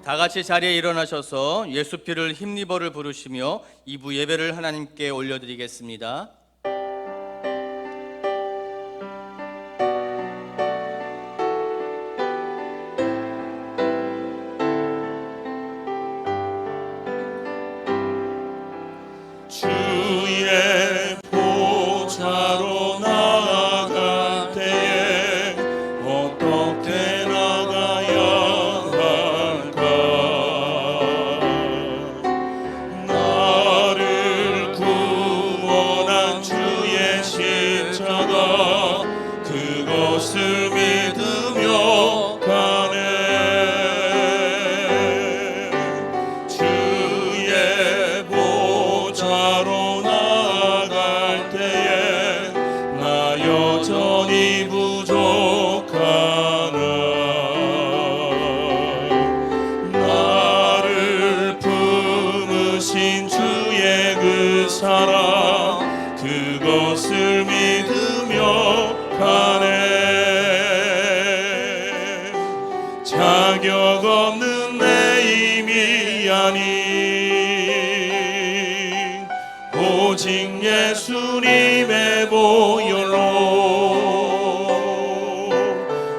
다 같이 자리에 일어나셔서 예수 피를 힘입어를 부르시며 2부 예배를 하나님께 올려드리겠습니다. 주의 보좌로 나아갈 때에 어떻게 나가야 할까? 나를 구원한 주의 십자가 그것을 믿으며 가네. 주의 보좌로 나아갈 때에 나 여전히 부족하나. 나를 품으신 주의 그 사랑 그것을 믿으며 가네. 자격 없는 내 힘이 아닌 오직 예수님의 보혈로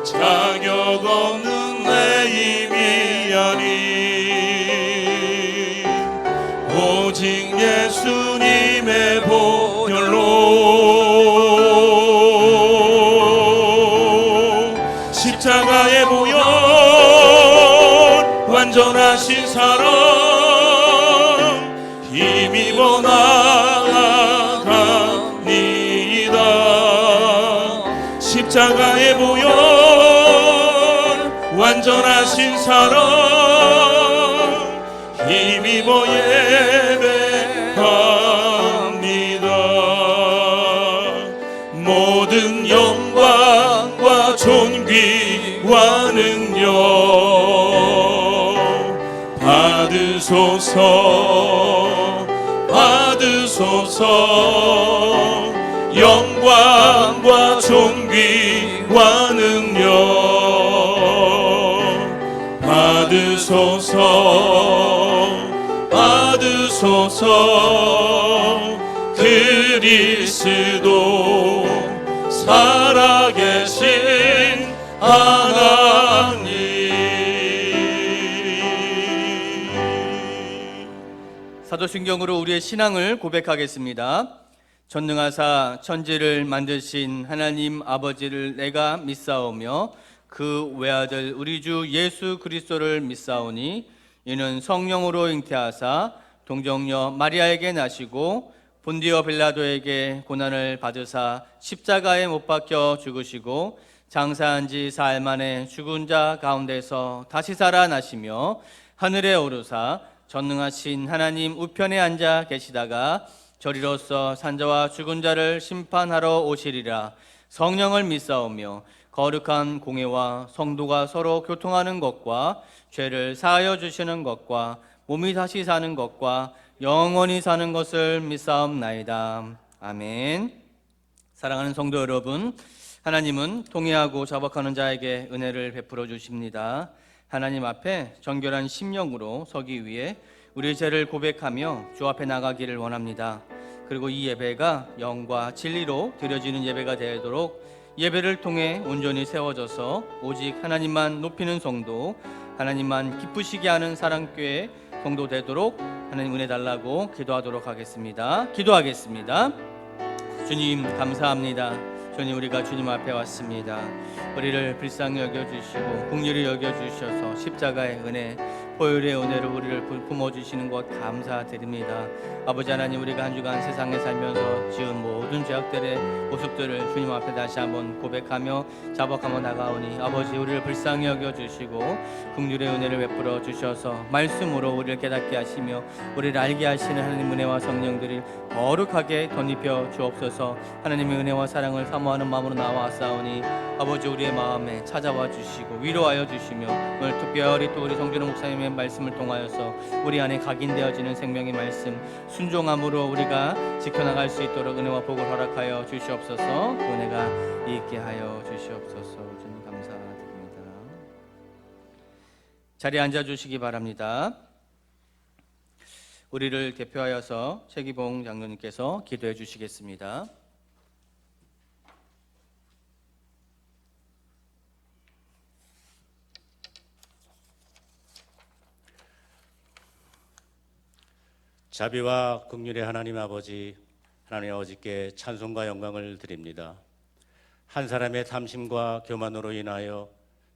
자격 없는 내 힘이 아닌 오직 예수님의 보혈로 십자가의 보혈 완전하신 사랑 힘입어 나아갑니다. 십자가의 보혈 완전하신 사랑 힘입어 예배합니다. 모든 영광과 존귀와 능력 받으소서 받으소서. 영광과 존귀와 능력 받으소서 받으소서. 그리스도 살아계신 하나님. 사도신경으로 우리의 신앙을 고백하겠습니다. 전능하사 천지를 만드신 하나님 아버지를 내가 믿사오며 그 외아들 우리 주 예수 그리스도를 믿사오니 이는 성령으로 잉태하사 동정녀 마리아에게 나시고 본디오 빌라도에게 고난을 받으사 십자가에 못 박혀 죽으시고 장사한 지 사흘 만에 죽은 자 가운데서 다시 살아나시며 하늘에 오르사 전능하신 하나님 우편에 앉아 계시다가 저리로서 산자와 죽은 자를 심판하러 오시리라. 성령을 믿사오며 거룩한 공회와 성도가 서로 교통하는 것과 죄를 사하여 주시는 것과 몸이 다시 사는 것과 영원히 사는 것을 믿사옵나이다. 아멘. 사랑하는 성도 여러분, 하나님은 통회하고 자복하는 자에게 은혜를 베풀어 주십니다. 하나님 앞에 정결한 심령으로 서기 위해 우리의 죄를 고백하며 주 앞에 나가기를 원합니다. 그리고 이 예배가 영과 진리로 드려지는 예배가 되도록 예배를 통해 온전히 세워져서 오직 하나님만 높이는 성도, 하나님만 기쁘시게 하는 사랑교회 성도 되도록 하나님 은혜 달라고 기도하도록 하겠습니다. 기도하겠습니다. 주님 감사합니다. 주님, 우리가 주님 앞에 왔습니다. 우리를 불쌍히 여겨주시고 긍휼히 여겨주셔서 십자가의 은혜, 보혈의 은혜로 우리를 품어주시는 것 감사드립니다. 아버지 하나님, 우리가 한 주간 세상에 살면서 지은 모든 죄악들의 모습들을 주님 앞에 다시 한번 고백하며 자복하며 나가오니 아버지, 우리를 불쌍히 여겨주시고 긍휼의 은혜를 베풀어 주셔서 말씀으로 우리를 깨닫게 하시며 우리를 알게 하시는 하나님 은혜와 성령들이 거룩하게 덧입혀 주옵소서. 하나님의 은혜와 사랑을 사모하는 마음으로 나와싸우니 아버지, 우리의 마음에 찾아와 주시고 위로하여 주시며 오늘 특별히 또 우리 성준호 목사님의 말씀을 통하여서 우리 안에 각인되어지는 생명의 말씀 순종함으로 우리가 지켜나갈 수 있도록 은혜와 복을 허락하여 주시옵소서. 그 은혜가 있게 하여 주시옵소서. 주님 감사드립니다. 자리에 앉아 주시기 바랍니다. 우리를 대표하여서 최기봉 장로님께서 기도해 주시겠습니다. 자비와 긍휼의 하나님 아버지, 하나님 아버지께 찬송과 영광을 드립니다. 한 사람의 탐심과 교만으로 인하여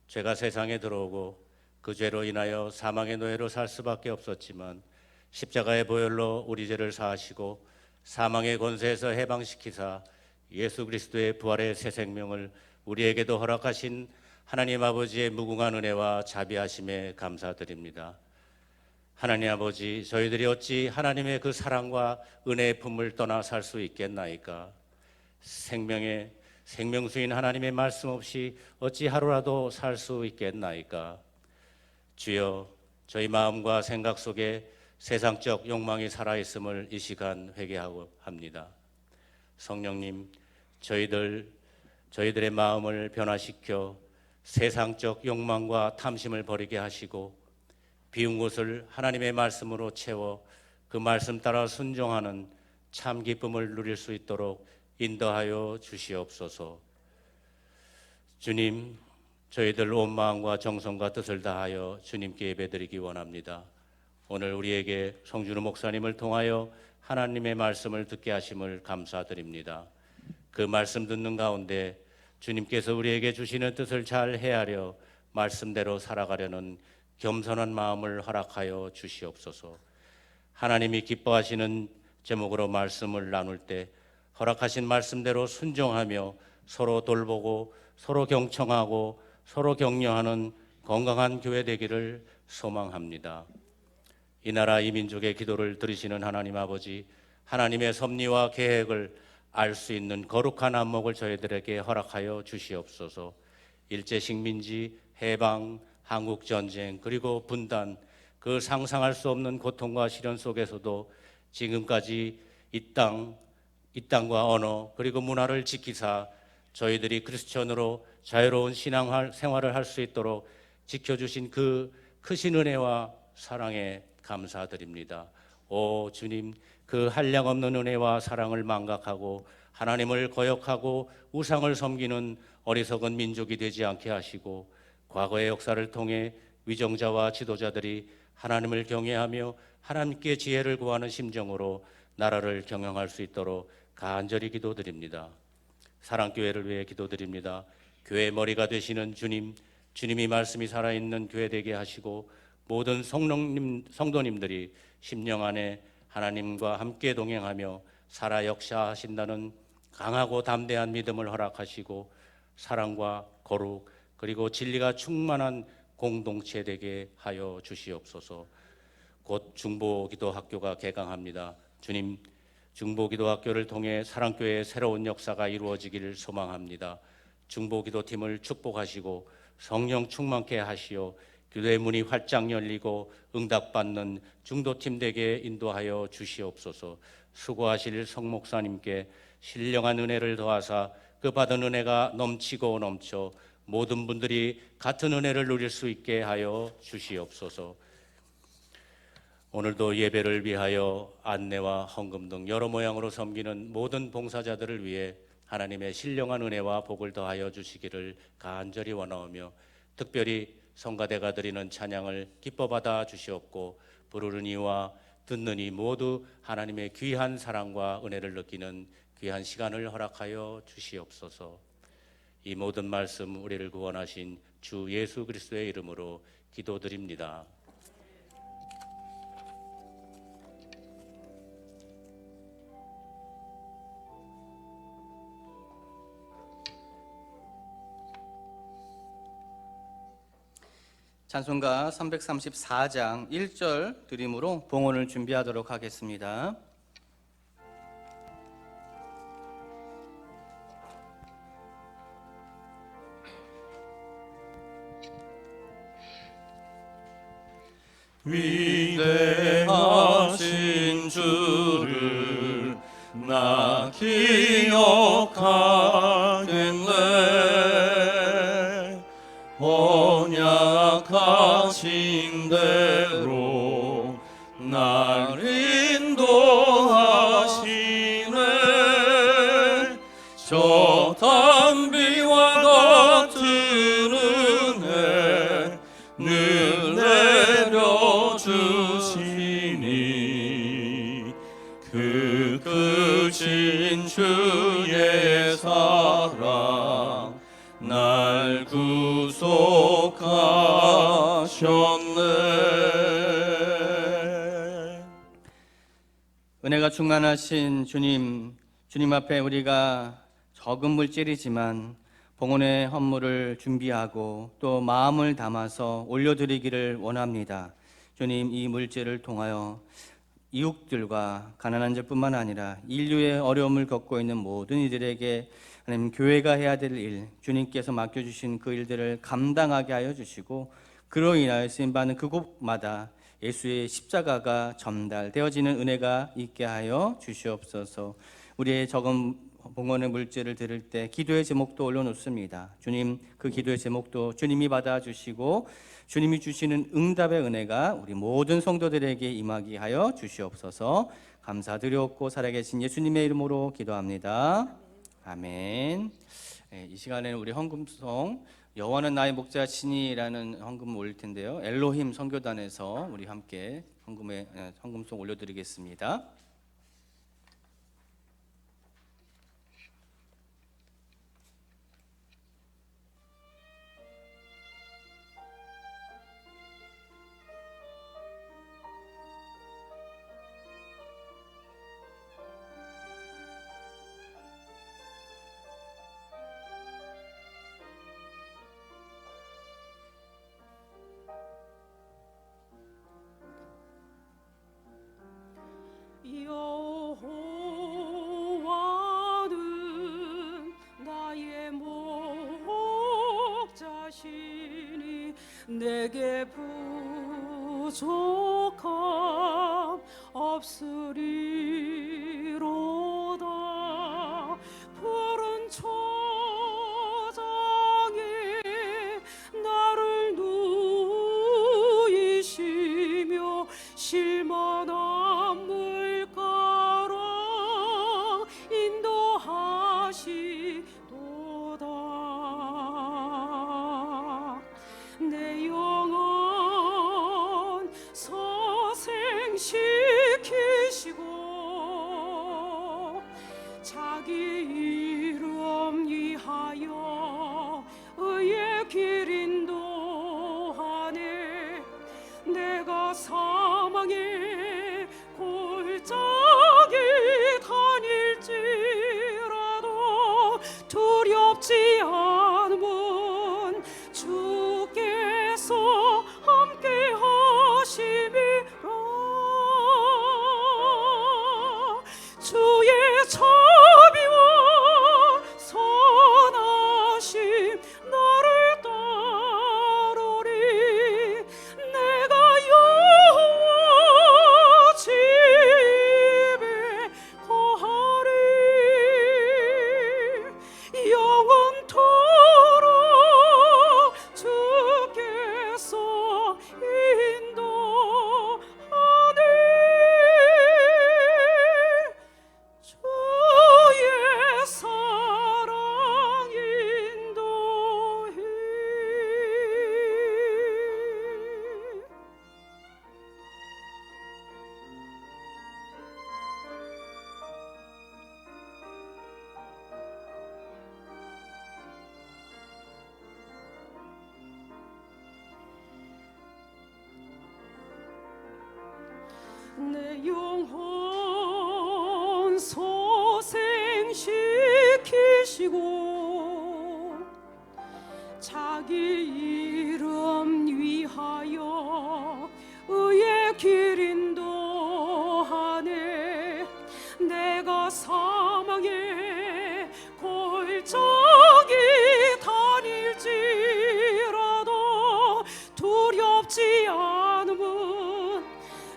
죄가 세상에 들어오고 그 죄로 인하여 사망의 노예로 살 수밖에 없었지만 십자가의 보혈로 우리 죄를 사하시고 사망의 권세에서 해방시키사 예수 그리스도의 부활의 새 생명을 우리에게도 허락하신 하나님 아버지의 무궁한 은혜와 자비하심에 감사드립니다. 하나님 아버지, 저희들이 어찌 하나님의 그 사랑과 은혜의 품을 떠나 살 수 있겠나이까? 생명수인 하나님의 말씀 없이 어찌 하루라도 살 수 있겠나이까? 주여, 저희 마음과 생각 속에 세상적 욕망이 살아있음을 이 시간 회개하고 합니다. 성령님, 저희들의 마음을 변화시켜 세상적 욕망과 탐심을 버리게 하시고 비운 곳을 하나님의 말씀으로 채워 그 말씀 따라 순종하는 참 기쁨을 누릴 수 있도록 인도하여 주시옵소서. 주님, 저희들 온 마음과 정성과 뜻을 다하여 주님께 예배드리기 원합니다. 오늘 우리에게 송준우 목사님을 통하여 하나님의 말씀을 듣게 하심을 감사드립니다. 그 말씀 듣는 가운데 주님께서 우리에게 주시는 뜻을 잘 헤아려 말씀대로 살아가려는 겸손한 마음을 허락하여 주시옵소서. 하나님이 기뻐하시는 제목으로 말씀을 나눌 때 허락하신 말씀대로 순종하며 서로 돌보고 서로 경청하고 서로 격려하는 건강한 교회 되기를 소망합니다. 이 나라 이 민족의 기도를 들으시는 하나님 아버지, 하나님의 섭리와 계획을 알 수 있는 거룩한 안목을 저희들에게 허락하여 주시옵소서. 일제식민지, 해방, 한국전쟁, 그리고 분단, 그 상상할 수 없는 고통과 시련 속에서도 지금까지 이 땅과 언어 그리고 문화를 지키사 저희들이 크리스천으로 자유로운 신앙 생활을 할 수 있도록 지켜주신 그 크신 은혜와 사랑에 감사드립니다. 오 주님, 그 한량없는 은혜와 사랑을 망각하고 하나님을 거역하고 우상을 섬기는 어리석은 민족이 되지 않게 하시고 과거의 역사를 통해 위정자와 지도자들이 하나님을 경외하며 하나님께 지혜를 구하는 심정으로 나라를 경영할 수 있도록 간절히 기도드립니다. 사랑교회를 위해 기도드립니다. 교회의 머리가 되시는 주님이 말씀이 살아있는 교회 되게 하시고 모든 성도님들이 심령 안에 하나님과 함께 동행하며 살아 역사하신다는 강하고 담대한 믿음을 허락하시고 사랑과 거룩 그리고 진리가 충만한 공동체 되게 하여 주시옵소서. 곧 중보기도학교가 개강합니다. 주님, 중보기도학교를 통해 사랑교회의 새로운 역사가 이루어지기를 소망합니다. 중보기도팀을 축복하시고 성령 충만케 하시어 기도의 문이 활짝 열리고 응답받는 중도팀 되게 인도하여 주시옵소서. 수고하실 성목사님께 신령한 은혜를 더하사 그 받은 은혜가 넘치고 넘쳐 모든 분들이 같은 은혜를 누릴 수 있게 하여 주시옵소서. 오늘도 예배를 위하여 안내와 헌금 등 여러 모양으로 섬기는 모든 봉사자들을 위해 하나님의 신령한 은혜와 복을 더하여 주시기를 간절히 원하오며 특별히 성가대가 드리는 찬양을 기뻐 받아 주시옵고 부르는 이와 듣는 이 모두 하나님의 귀한 사랑과 은혜를 느끼는 귀한 시간을 허락하여 주시옵소서. 이 모든 말씀 우리를 구원하신 주 예수 그리스도의 이름으로 기도드립니다. 찬송가 334장 1절 드림으로 봉헌을 준비하도록 하겠습니다. 위대하신 주를 나 기억하겠네. 언약하신 은혜가 충만하신 주님, 주님 앞에 우리가 적은 물질이지만 봉헌의 헌물을 준비하고 또 마음을 담아서 올려드리기를 원합니다. 주님, 이 물질을 통하여 이웃들과 가난한 자뿐만 아니라 인류의 어려움을 겪고 있는 모든 이들에게 하나님, 교회가 해야 될 일, 주님께서 맡겨주신 그 일들을 감당하게 하여 주시고, 그로 인하여 쓰임받는 그곳마다 예수의 십자가가 전달되어지는 은혜가 있게 하여 주시옵소서. 우리의 적은 봉헌의 물질을 드릴 때 기도의 제목도 올려놓습니다. 주님, 그 기도의 제목도 주님이 받아주시고 주님이 주시는 응답의 은혜가 우리 모든 성도들에게 임하게 하여 주시옵소서. 감사드렸고 살아계신 예수님의 이름으로 기도합니다. 아멘. 이 시간에는 우리 헌금송 여호와는 나의 목자시니라는 헌금 올릴 텐데요. 엘로힘 선교단에서 우리 함께 헌금송 올려드리겠습니다. 여호와는 나의 목자시니 내게 부족함 없으리로다. 푸른 초장에 나를 누이시며 실만한 물가로 인도하시도다. 내 영혼 서생시키시고 자기 이름 위하여 의의 길 인도하네. 내가 사망의 골짜기 다닐지라도 두렵지 않으면 주께서 함께 하심이라. 주의 자비와 선하심 나를 따르리. 내가 여호와 집에 거하리. 영원토록 주께서 인도하네. 주의 사랑 인도해. 내 영혼 소생시키시고 자기 이름 위하여 의의 길 인도하네. 내가 사망의 골짜기 다닐지라도 두렵지 않으면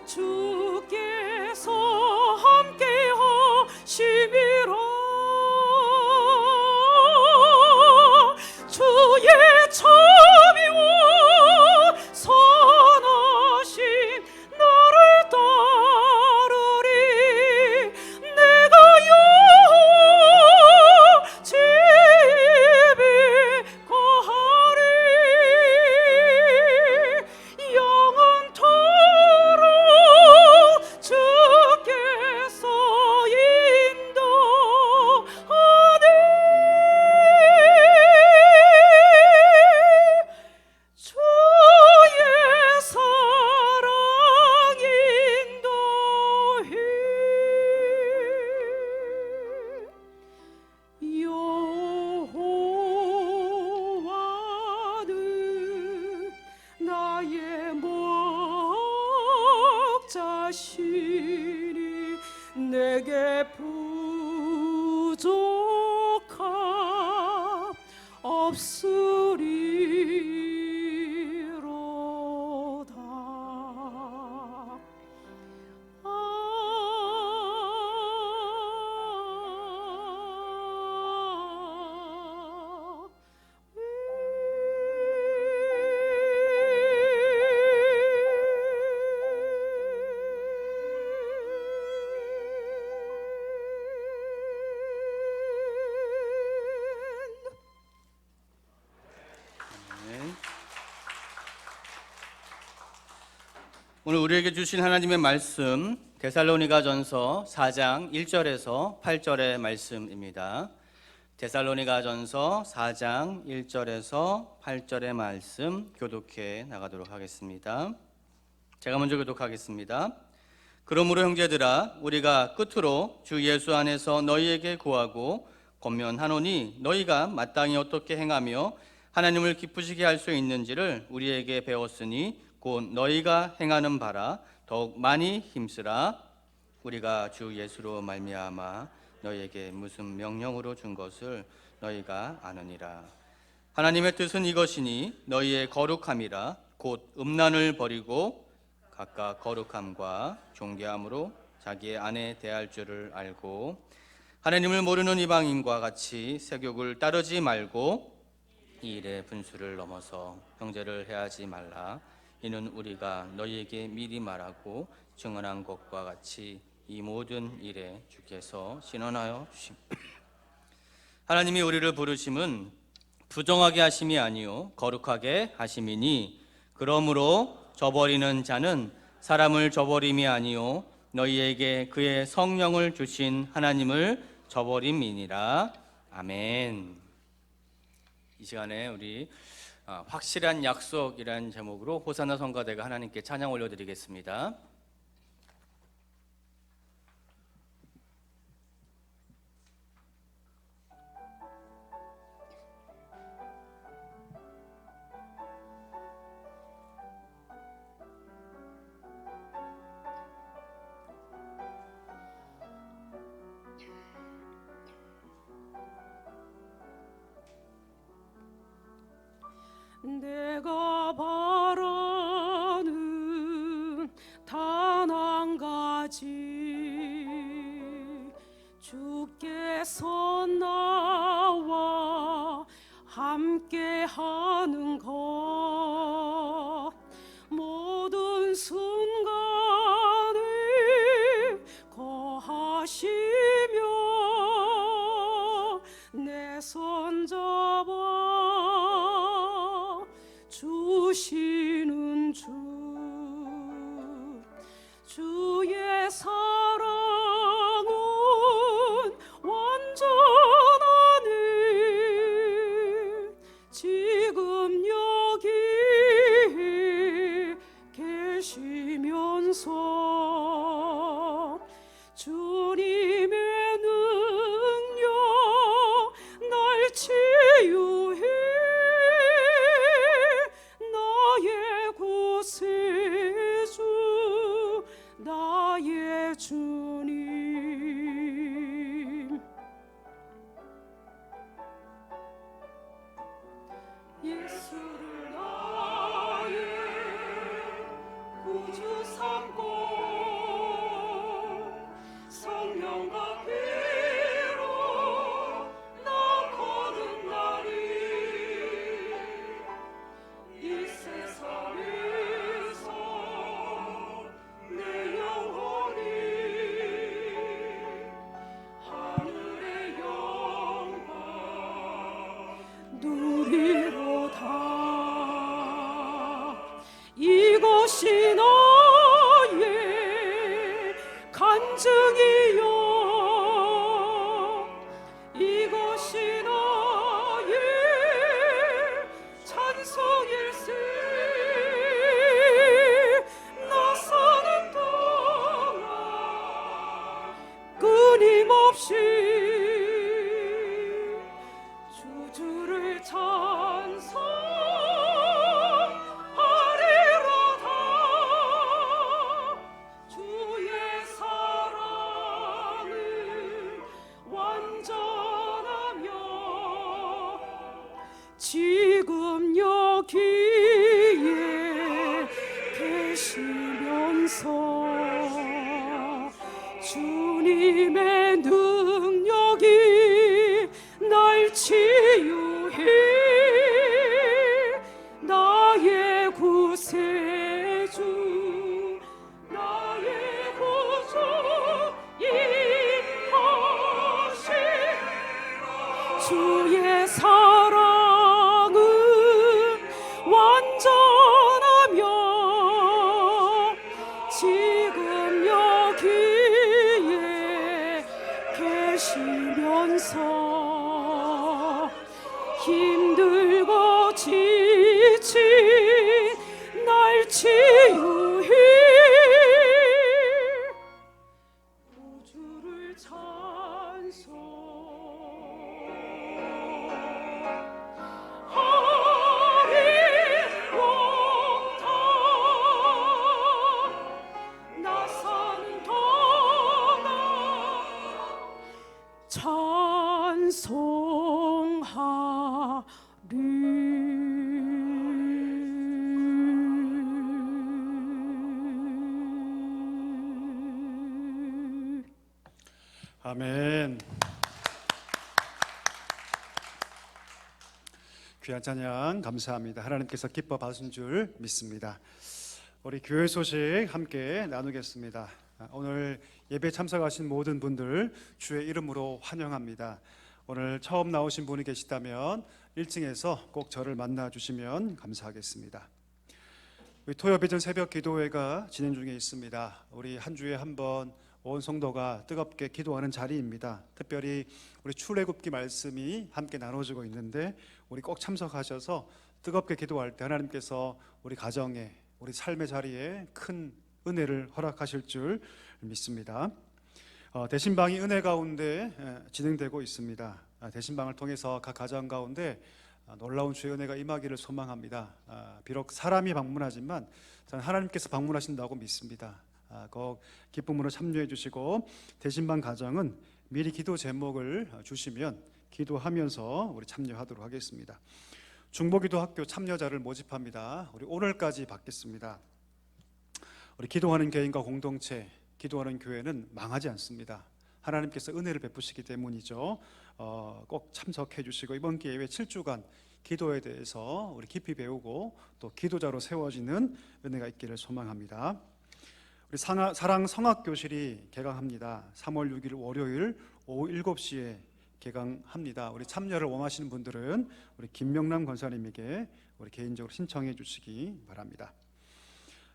주께서 함께 하심이라. 주의 참 하시니 내게 부족함 없으리로다. 오늘 우리에게 주신 하나님의 말씀 데살로니가전서 4장 1절에서 8절의 말씀입니다. 데살로니가전서 4장 1절에서 8절의 말씀 교독해 나가도록 하겠습니다. 제가 먼저 교독하겠습니다. 그러므로 형제들아 우리가 끝으로 주 예수 안에서 너희에게 구하고 권면하노니 너희가 마땅히 어떻게 행하며 하나님을 기쁘시게 할 수 있는지를 우리에게 배웠으니 곧 너희가 행하는 바라 더욱 많이 힘쓰라. 우리가 주 예수로 말미암아 너희에게 무슨 명령으로 준 것을 너희가 아느니라. 하나님의 뜻은 이것이니 너희의 거룩함이라 곧 음란을 버리고 각각 거룩함과 존귀함으로 자기의 아내 대할 줄을 알고 하나님을 모르는 이방인과 같이 세욕을 따르지 말고 이 일의 분수를 넘어서 형제를 해하지 말라. 이는 우리가 너희에게 미리 말하고 증언한 것과 같이 이 모든 일에 주께서 신원하여 주심. 하나님이 우리를 부르심은 부정하게 하심이 아니요 거룩하게 하심이니 그러므로 저버리는 자는 사람을 저버림이 아니요 너희에게 그의 성령을 주신 하나님을 저버림이니라. 아멘. 이 시간에 우리 확실한 약속이라는 제목으로 호산나 성가대가 하나님께 찬양 올려드리겠습니다. 내가 바라는 단 한 가지 주께서 나와 함께하는 것 모든 순간에 거하시며 내 손 잡아 주시는 주의 사랑은 완전하니 지금 여기 계시면서 주님의 능력 날 치유해 나의 구세주 나의 주님. 예수를 나의 구주 삼고 성령과 피로 나 거듭나리 이 세상에서 내 영혼이 하늘의 영광 누리로다. 이것이 나의 주님의 능력이 날 치유해 나의 구세주 나의 구주이하시라 주의 사랑은 완전하며 지금 여기에 계시면서 힘들고 지친 날 치유해 우주를 찬송하리로다 나 사는 동안 찬송하리. 아멘. 귀한 찬양 감사합니다. 하나님께서 기뻐 받으신 줄 믿습니다. 우리 교회 소식 함께 나누겠습니다. 오늘 예배 참석하신 모든 분들 주의 이름으로 환영합니다. 오늘 처음 나오신 분이 계시다면 1층에서 꼭 저를 만나 주시면 감사하겠습니다. 우리 토요비전 새벽 기도회가 진행 중에 있습니다. 우리 한 주에 한 번 온 성도가 뜨겁게 기도하는 자리입니다. 특별히 우리 출애굽기 말씀이 함께 나눠지고 있는데 우리 꼭 참석하셔서 뜨겁게 기도할 때 하나님께서 우리 가정에 우리 삶의 자리에 큰 은혜를 허락하실 줄 믿습니다. 대신방이 은혜 가운데 진행되고 있습니다. 대신방을 통해서 각 가정 가운데 놀라운 주의 은혜가 임하기를 소망합니다. 비록 사람이 방문하지만 저는 하나님께서 방문하신다고 믿습니다. 꼭 기쁨으로 참여해 주시고 대신방 가정은 미리 기도 제목을 주시면 기도하면서 우리 참여하도록 하겠습니다. 중보기도 학교 참여자를 모집합니다. 우리 오늘까지 받겠습니다. 우리 기도하는 개인과 공동체, 기도하는 교회는 망하지 않습니다. 하나님께서 은혜를 베푸시기 때문이죠. 꼭 참석해 주시고 이번 기회에 7주간 기도에 대해서 우리 깊이 배우고 또 기도자로 세워지는 은혜가 있기를 소망합니다. 우리 사랑 성악교실이 개강합니다. 3월 6일 월요일 오후 7시에 개강합니다. 우리 참여를 원하시는 분들은 우리 김명남 권사님에게 우리 개인적으로 신청해 주시기 바랍니다.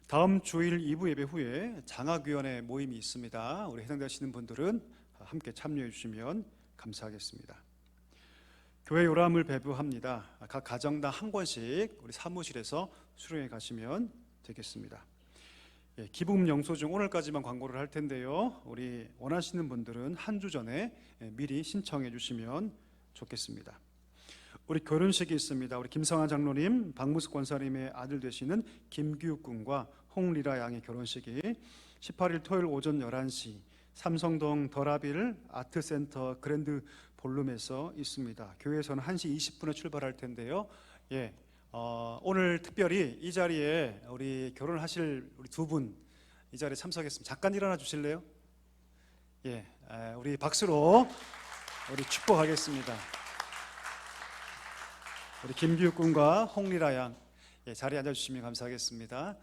다음 주일 2부 예배 후에 장학위원회 모임이 있습니다. 우리 해당되시는 분들은 함께 참여해 주시면 감사하겠습니다. 교회 요람을 배부합니다. 각 가정당 한 권씩 우리 사무실에서 수령해 가시면 되겠습니다. 기부금 영수증 오늘까지만 광고를 할 텐데요. 우리 원하시는 분들은 한 주 전에 미리 신청해 주시면 좋겠습니다. 우리 결혼식이 있습니다. 우리 김성환 장로님, 박무숙 권사님의 아들 되시는 김규욱 군과 홍리라 양의 결혼식이 18일 토요일 오전 11시 삼성동 더라빌 아트센터 그랜드 볼룸에서 있습니다. 교회에서는 1시 20분에 출발할 텐데요. 오늘 특별히 이 자리에 우리 결혼하실 우리 두 분 이 자리에 참석했습니다. 잠깐 일어나 주실래요? 우리 박수로 우리 축복하겠습니다. 우리 김규욱 군과 홍리라 양 자리에 앉아주시면 감사하겠습니다.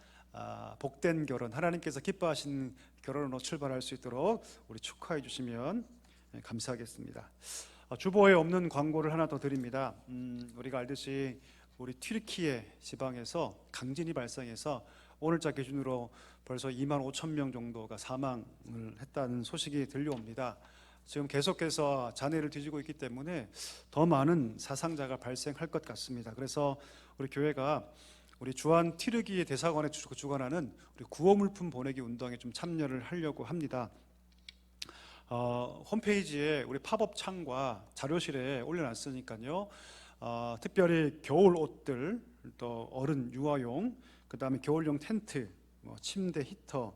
복된 결혼, 하나님께서 기뻐하신 결혼으로 출발할 수 있도록 우리 축하해 주시면 감사하겠습니다. 주보에 없는 광고를 하나 더 드립니다. 우리가 알듯이 우리 튀르키예 지방에서 강진이 발생해서 오늘자 기준으로 벌써 2만 5천 명 정도가 사망을 했다는 소식이 들려옵니다. 지금 계속해서 잔해를 뒤지고 있기 때문에 더 많은 사상자가 발생할 것 같습니다. 그래서 우리 교회가 우리 주한 튀르기예 대사관에 주관하는 우리 구호물품 보내기 운동에 좀 참여를 하려고 합니다. 홈페이지에 우리 팝업 창과 자료실에 올려놨으니까요. 특별히 겨울 옷들, 또 어른 유아용, 그 다음에 겨울용 텐트, 침대 히터,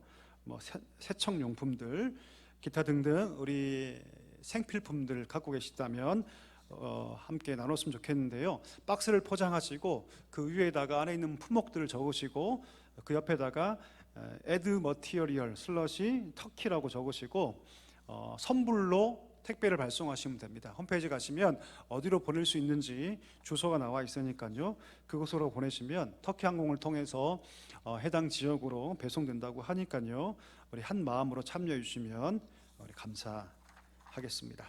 세척용품들, 기타 등등 우리 생필품들 갖고 계시다면 함께 나눴으면 좋겠는데요. 박스를 포장하시고 그 위에다가 안에 있는 품목들을 적으시고 그 옆에다가 에드머티리얼 슬러시 터키라고 적으시고 선불로 택배를 발송하시면 됩니다. 홈페이지 가시면 어디로 보낼 수 있는지 주소가 나와 있으니까요. 그곳으로 보내시면 터키 항공을 통해서 해당 지역으로 배송된다고 하니까요. 우리 한 마음으로 참여해 주시면 우리 감사하겠습니다.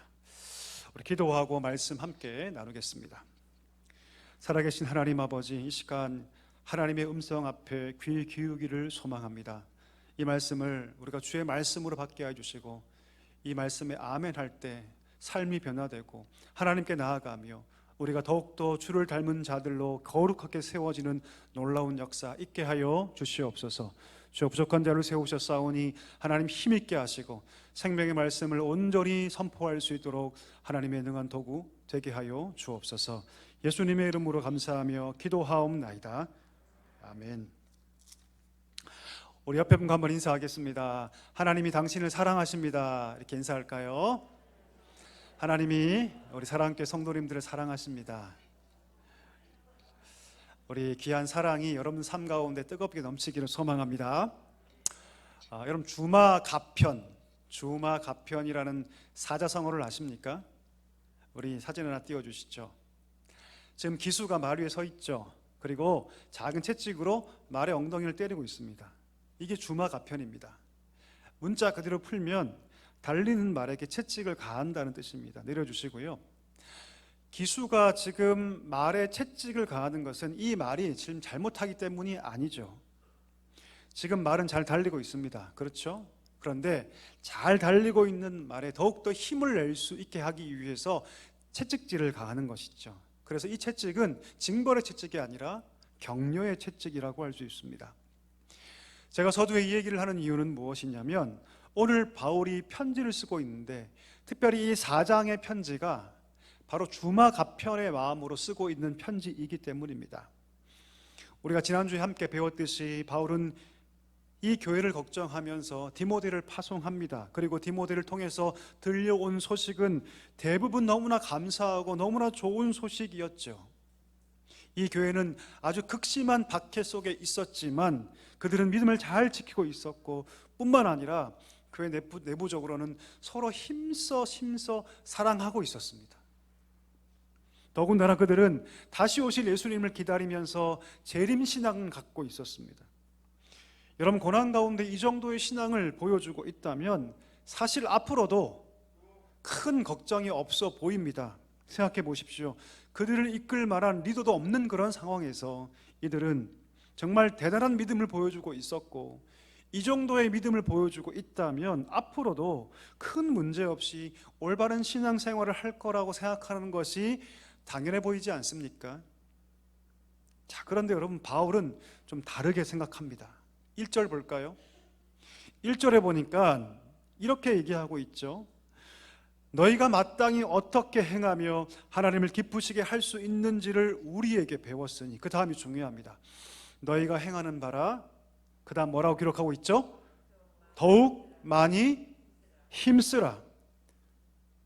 우리 기도하고 말씀 함께 나누겠습니다. 살아계신 하나님 아버지, 이 시간 하나님의 음성 앞에 귀 기울기를 소망합니다. 이 말씀을 우리가 주의 말씀으로 받게 해주시고 이 말씀에 아멘 할 때 삶이 변화되고 하나님께 나아가며 우리가 더욱더 주를 닮은 자들로 거룩하게 세워지는 놀라운 역사 있게 하여 주시옵소서. 주여, 부족한 자를 세우셨사오니 하나님 힘있게 하시고 생명의 말씀을 온전히 선포할 수 있도록 하나님의 능한 도구 되게 하여 주옵소서. 예수님의 이름으로 감사하며 기도하옵나이다. 아멘. 우리 옆에 분과 한번 인사하겠습니다. 하나님이 당신을 사랑하십니다. 이렇게 인사할까요? 하나님이 우리 사랑교회 성도님들을 사랑하십니다. 우리 귀한 사랑이 여러분 삶 가운데 뜨겁게 넘치기를 소망합니다. 여러분 주마가편이라는 사자성어를 아십니까? 우리 사진 하나 띄워주시죠. 지금 기수가 말 위에 서 있죠. 그리고 작은 채찍으로 말의 엉덩이를 때리고 있습니다. 이게 주마가편입니다. 문자 그대로 풀면 달리는 말에게 채찍을 가한다는 뜻입니다. 내려주시고요. 기수가 지금 말에 채찍을 가하는 것은 이 말이 지금 잘못하기 때문이 아니죠. 지금 말은 잘 달리고 있습니다. 그렇죠? 그런데 잘 달리고 있는 말에 더욱더 힘을 낼 수 있게 하기 위해서 채찍질을 가하는 것이죠. 그래서 이 채찍은 징벌의 채찍이 아니라 격려의 채찍이라고 할 수 있습니다. 제가 서두에 이 얘기를 하는 이유는 무엇이냐면 오늘 바울이 편지를 쓰고 있는데 특별히 이 4장의 편지가 바로 주마가편의 마음으로 쓰고 있는 편지이기 때문입니다. 우리가 지난주에 함께 배웠듯이 바울은 이 교회를 걱정하면서 디모데를 파송합니다. 그리고 디모데를 통해서 들려온 소식은 대부분 너무나 감사하고 너무나 좋은 소식이었죠. 이 교회는 아주 극심한 박해 속에 있었지만 그들은 믿음을 잘 지키고 있었고 뿐만 아니라 교회 내부적으로는 서로 힘써 사랑하고 있었습니다. 더군다나 그들은 다시 오실 예수님을 기다리면서 재림신앙을 갖고 있었습니다. 여러분, 고난 가운데 이 정도의 신앙을 보여주고 있다면 사실 앞으로도 큰 걱정이 없어 보입니다. 생각해 보십시오. 그들을 이끌 만한 리더도 없는 그런 상황에서 이들은 정말 대단한 믿음을 보여주고 있었고 이 정도의 믿음을 보여주고 있다면 앞으로도 큰 문제 없이 올바른 신앙생활을 할 거라고 생각하는 것이 당연해 보이지 않습니까? 자, 그런데 여러분, 바울은 좀 다르게 생각합니다. 1절 볼까요? 1절에 보니까 이렇게 얘기하고 있죠. 너희가 마땅히 어떻게 행하며 하나님을 기쁘시게 할 수 있는지를 우리에게 배웠으니, 그 다음이 중요합니다. 너희가 행하는 바라, 그 다음 뭐라고 기록하고 있죠? 더욱 많이 힘쓰라.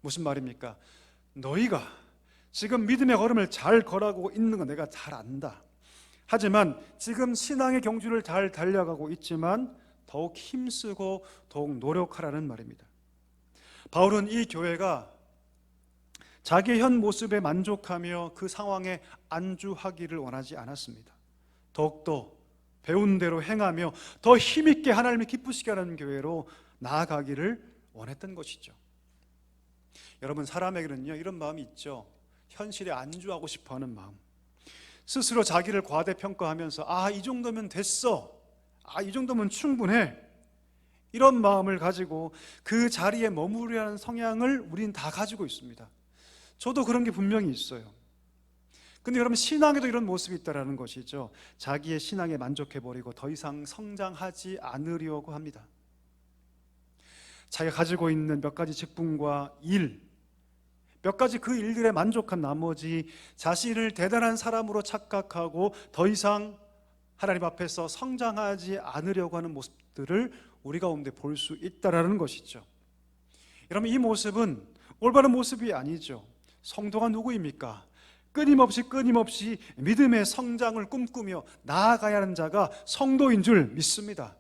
무슨 말입니까? 너희가 지금 믿음의 걸음을 잘 걸어가고 있는 건 내가 잘 안다. 하지만 지금 신앙의 경주를 잘 달려가고 있지만 더욱 힘쓰고 더욱 노력하라는 말입니다. 바울은 이 교회가 자기의 현 모습에 만족하며 그 상황에 안주하기를 원하지 않았습니다. 더욱더 배운 대로 행하며 더 힘있게 하나님을 기쁘시게 하는 교회로 나아가기를 원했던 것이죠. 여러분, 사람에게는요 이런 마음이 있죠. 현실에 안주하고 싶어하는 마음. 스스로 자기를 과대평가하면서 이 정도면 됐어, 이 정도면 충분해, 이런 마음을 가지고 그 자리에 머무르려는 성향을 우린 다 가지고 있습니다. 저도 그런 게 분명히 있어요. 근데 여러분, 신앙에도 이런 모습이 있다는 것이죠. 자기의 신앙에 만족해버리고 더 이상 성장하지 않으려고 합니다. 자기가 가지고 있는 몇 가지 직분과 일, 몇 가지 그 일들에 만족한 나머지 자신을 대단한 사람으로 착각하고 더 이상 하나님 앞에서 성장하지 않으려고 하는 모습들을 우리 가운데 볼 수 있다는 것이죠. 여러분, 이 모습은 올바른 모습이 아니죠. 성도가 누구입니까? 끊임없이 믿음의 성장을 꿈꾸며 나아가야 하는 자가 성도인 줄 믿습니다.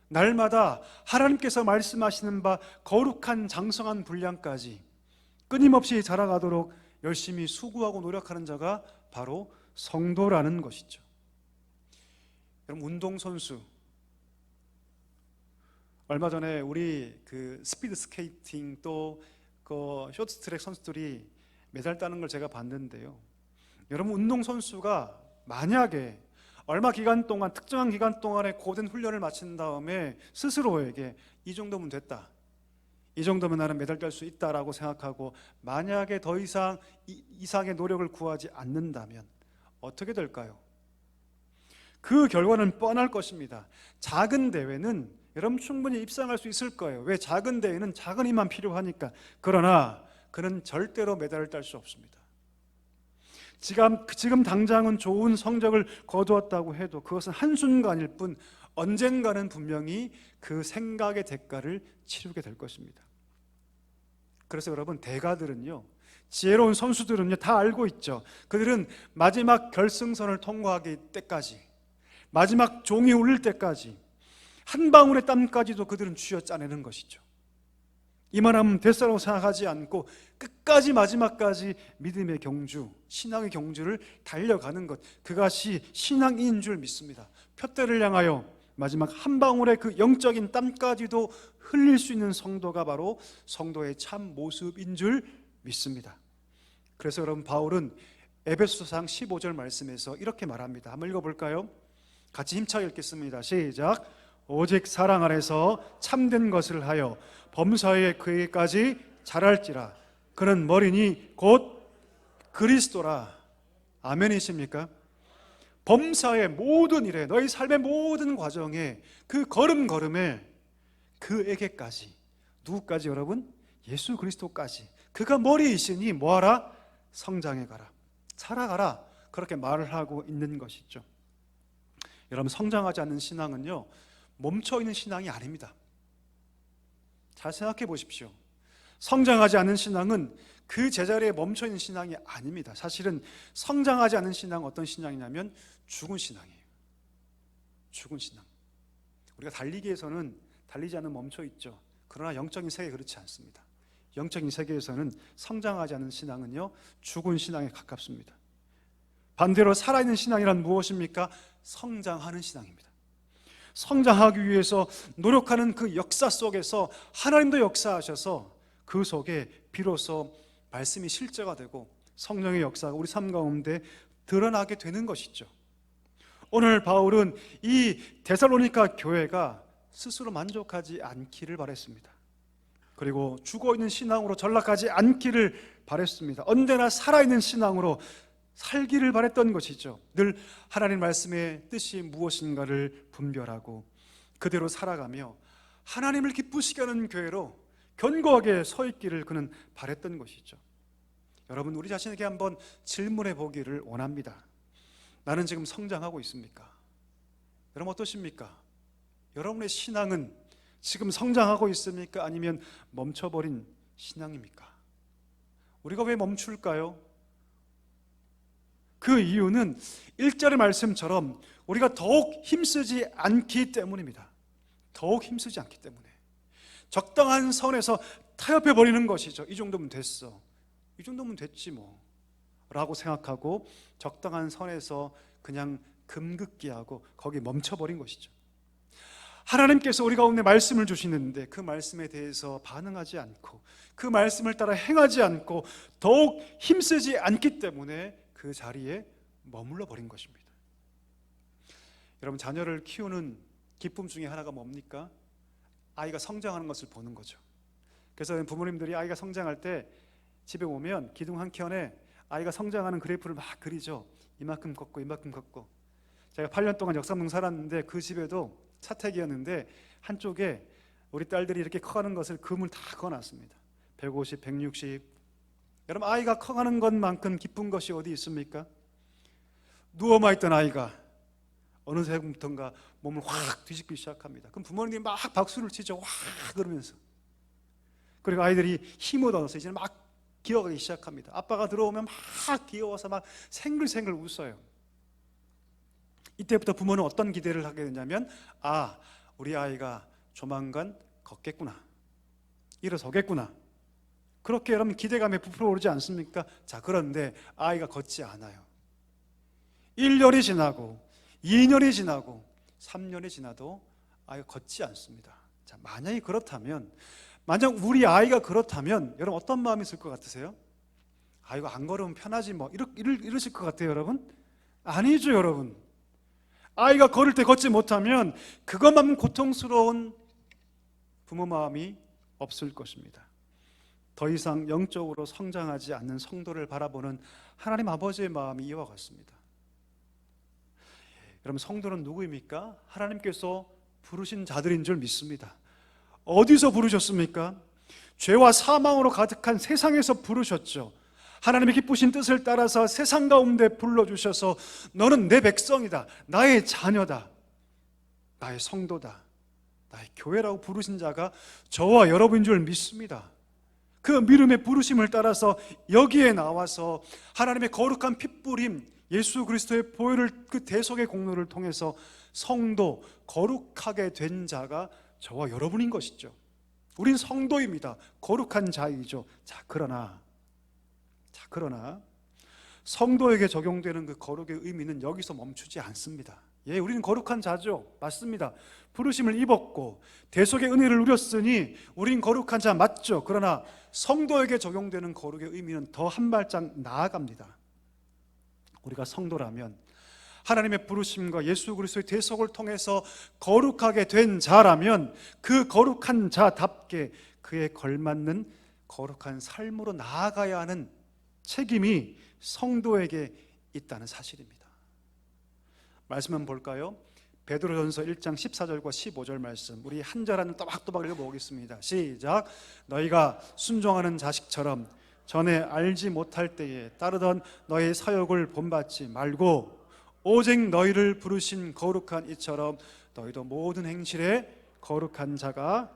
날마다 하나님께서 말씀하시는 바 거룩한 장성한 분량까지 끊임없이 자라가도록 열심히 수고하고 노력하는 자가 바로 성도라는 것이죠. 여러분, 운동선수, 얼마 전에 우리 그 스피드 스케이팅 또 그 쇼트트랙 선수들이 메달 따는 걸 제가 봤는데요. 여러분, 운동선수가 만약에 얼마 기간 동안, 특정한 기간 동안에 고된 훈련을 마친 다음에 스스로에게 이 정도면 됐다, 이 정도면 나는 메달 딸 수 있다라고 생각하고 만약에 더 이상 이상의 노력을 구하지 않는다면 어떻게 될까요? 그 결과는 뻔할 것입니다. 작은 대회는 여러분 충분히 입상할 수 있을 거예요. 왜? 작은 대회는 작은 힘만 필요하니까. 그러나 그는 절대로 메달을 딸 수 없습니다. 지금 당장은 좋은 성적을 거두었다고 해도 그것은 한순간일 뿐 언젠가는 분명히 그 생각의 대가를 치르게 될 것입니다. 그래서 여러분, 대가들은요, 지혜로운 선수들은요 다 알고 있죠. 그들은 마지막 결승선을 통과하기 때까지, 마지막 종이 울릴 때까지 한 방울의 땀까지도 그들은 쥐어짜내는 것이죠. 이만하면 됐다고 생각하지 않고 끝까지 마지막까지 믿음의 경주, 신앙의 경주를 달려가는 것, 그것이 신앙인 줄 믿습니다. 표대를 향하여 마지막 한 방울의 그 영적인 땀까지도 흘릴 수 있는 성도가 바로 성도의 참 모습인 줄 믿습니다. 그래서 여러분, 바울은 에베소서상 15절 말씀에서 이렇게 말합니다. 한번 읽어볼까요? 같이 힘차게 읽겠습니다. 시작. 오직 사랑 안에서 참된 것을 하여 범사에 그에게까지 자랄지라. 그는 머리니 곧 그리스도라. 아멘이십니까? 범사의 모든 일에, 너희 삶의 모든 과정에, 그 걸음걸음에 그에게까지, 누구까지 여러분? 예수 그리스도까지. 그가 머리이시니 뭐하라? 성장해 가라, 살아가라, 그렇게 말을 하고 있는 것이죠. 여러분, 성장하지 않는 신앙은요 멈춰있는 신앙이 아닙니다. 잘 생각해 보십시오. 성장하지 않는 신앙은 그 제자리에 멈춰있는 신앙이 아닙니다. 사실은 성장하지 않는 신앙은 어떤 신앙이냐면 죽은 신앙이에요. 죽은 신앙. 우리가 달리기에서는 달리지 않으면 멈춰있죠. 그러나 영적인 세계 그렇지 않습니다. 영적인 세계에서는 성장하지 않는 신앙은요 죽은 신앙에 가깝습니다. 반대로 살아있는 신앙이란 무엇입니까? 성장하는 신앙입니다. 성장하기 위해서 노력하는 그 역사 속에서 하나님도 역사하셔서 그 속에 비로소 말씀이 실제가 되고 성령의 역사가 우리 삶 가운데 드러나게 되는 것이죠. 오늘 바울은 이 데살로니가 교회가 스스로 만족하지 않기를 바랬습니다. 그리고 죽어있는 신앙으로 전락하지 않기를 바랬습니다. 언제나 살아있는 신앙으로 살기를 바랬던 것이죠. 늘 하나님 말씀의 뜻이 무엇인가를 분별하고 그대로 살아가며 하나님을 기쁘시게 하는 교회로 견고하게 서 있기를 그는 바랬던 것이죠. 여러분, 우리 자신에게 한번 질문해 보기를 원합니다. 나는 지금 성장하고 있습니까? 여러분, 어떠십니까? 여러분의 신앙은 지금 성장하고 있습니까? 아니면 멈춰버린 신앙입니까? 우리가 왜 멈출까요? 그 이유는 1절의 말씀처럼 우리가 더욱 힘쓰지 않기 때문입니다. 더욱 힘쓰지 않기 때문에 적당한 선에서 타협해 버리는 것이죠. 이 정도면 됐어, 이 정도면 됐지 뭐 라고 생각하고 적당한 선에서 그냥 금긋기하고 거기 멈춰버린 것이죠. 하나님께서 우리 가운데 말씀을 주시는데 그 말씀에 대해서 반응하지 않고 그 말씀을 따라 행하지 않고 더욱 힘쓰지 않기 때문에 그 자리에 머물러 버린 것입니다. 여러분, 자녀를 키우는 기쁨 중에 하나가 뭡니까? 아이가 성장하는 것을 보는 거죠. 그래서 부모님들이 아이가 성장할 때 집에 오면 기둥 한 켠에 아이가 성장하는 그래프를 막 그리죠. 이만큼 걷고 이만큼 걷고. 제가 8년 동안 역삼동 살았는데 그 집에도 차택이었는데 한쪽에 우리 딸들이 이렇게 커가는 것을 금을 다 그어놨습니다. 150, 160. 여러분, 아이가 커가는 것만큼 기쁜 것이 어디 있습니까? 누워만 있던 아이가 어느새부터인가 몸을 확 뒤집기 시작합니다. 그럼 부모님들이 막 박수를 치죠. 와 그러면서. 그리고 아이들이 힘을 얻어서 이제 막 기어가기 시작합니다. 아빠가 들어오면 막 귀여워서 막 생글생글 웃어요. 이때부터 부모는 어떤 기대를 하게 되냐면, 아, 우리 아이가 조만간 걷겠구나, 일어서겠구나, 그렇게 여러분 기대감에 부풀어 오르지 않습니까? 자, 그런데 아이가 걷지 않아요. 1년이 지나고 2년이 지나고 3년이 지나도 아이가 걷지 않습니다. 자, 만약에 그렇다면, 만약 우리 아이가 그렇다면 여러분 어떤 마음이 있을 것 같으세요? 아이고, 안 걸으면 편하지 뭐 이러실 것 같아요, 여러분? 아니죠, 여러분. 아이가 걸을 때 걷지 못하면 그것만 고통스러운 부모 마음이 없을 것입니다. 더 이상 영적으로 성장하지 않는 성도를 바라보는 하나님 아버지의 마음이 이와 같습니다. 여러분, 성도는 누구입니까? 하나님께서 부르신 자들인 줄 믿습니다. 어디서 부르셨습니까? 죄와 사망으로 가득한 세상에서 부르셨죠. 하나님의 기쁘신 뜻을 따라서 세상 가운데 불러주셔서 너는 내 백성이다, 나의 자녀다, 나의 성도다, 나의 교회라고 부르신 자가 저와 여러분인 줄 믿습니다. 그 믿음의 부르심을 따라서 여기에 나와서 하나님의 거룩한 핏부림 예수 그리스도의 보혈을, 그 대속의 공로를 통해서 성도, 거룩하게 된 자가 저와 여러분인 것이죠. 우린 성도입니다. 거룩한 자이죠. 자, 그러나 성도에게 적용되는 그 거룩의 의미는 여기서 멈추지 않습니다. 예, 우리는 거룩한 자죠. 맞습니다. 부르심을 입었고 대속의 은혜를 누렸으니 우린 거룩한 자 맞죠. 그러나 성도에게 적용되는 거룩의 의미는 더 한 발짝 나아갑니다. 우리가 성도라면 하나님의 부르심과 예수 그리스도의 대속을 통해서 거룩하게 된 자라면 그 거룩한 자답게 그에 걸맞는 거룩한 삶으로 나아가야 하는 책임이 성도에게 있다는 사실입니다. 말씀 한번 볼까요? 베드로전서 1장 14절과 15절 말씀, 우리 한 절 한 절 또박또박 읽어보겠습니다. 시작. 너희가 순종하는 자식처럼 전에 알지 못할 때에 따르던 너희 사역을 본받지 말고 오직 너희를 부르신 거룩한 이처럼 너희도 모든 행실에 거룩한 자가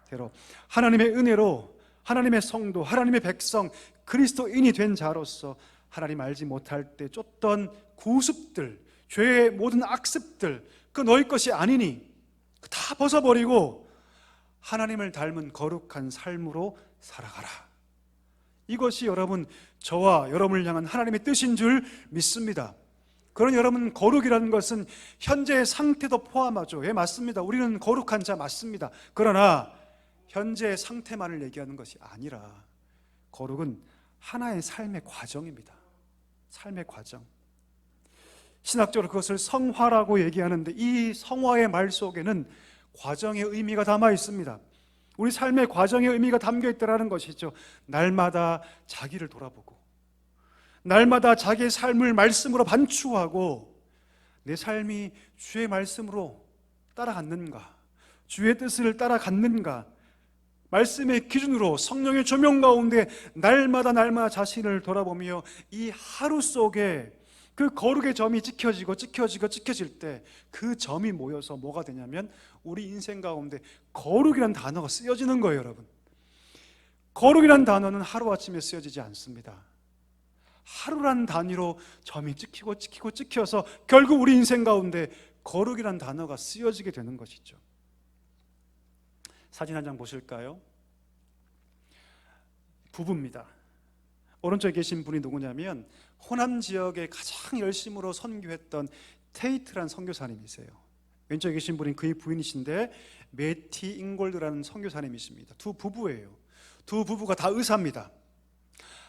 되로 하나님의 은혜로 하나님의 성도, 하나님의 백성, 그리스도인이 된 자로서 하나님 알지 못할 때 쫓던 구습들, 죄의 모든 악습들, 그 너희 것이 아니니 다 벗어버리고 하나님을 닮은 거룩한 삶으로 살아가라. 이것이 여러분, 저와 여러분을 향한 하나님의 뜻인 줄 믿습니다. 그런 여러분, 거룩이라는 것은 현재의 상태도 포함하죠. 예, 맞습니다. 우리는 거룩한 자 맞습니다. 그러나 현재의 상태만을 얘기하는 것이 아니라 거룩은 하나의 삶의 과정입니다. 삶의 과정. 신학적으로 그것을 성화라고 얘기하는데 이 성화의 말 속에는 과정의 의미가 담아 있습니다. 우리 삶의 과정의 의미가 담겨 있다는 것이죠. 날마다 자기를 돌아보고 날마다 자기의 삶을 말씀으로 반추하고 내 삶이 주의 말씀으로 따라갔는가, 주의 뜻을 따라갔는가, 말씀의 기준으로 성령의 조명 가운데 날마다 자신을 돌아보며 이 하루 속에 그 거룩의 점이 찍혀질 때 그 점이 모여서 뭐가 되냐면 우리 인생 가운데 거룩이란 단어가 쓰여지는 거예요, 여러분. 거룩이란 단어는 하루아침에 쓰여지지 않습니다. 하루란 단위로 점이 찍혀서 결국 우리 인생 가운데 거룩이란 단어가 쓰여지게 되는 것이죠. 사진 한 장 보실까요? 부부입니다. 오른쪽에 계신 분이 누구냐면 호남 지역에 가장 열심으로 선교했던 테이트란 선교사님이세요. 왼쪽에 계신 분이 그의 부인이신데 매티 잉골드라는 선교사님이십니다. 두 부부예요. 두 부부가 다 의사입니다.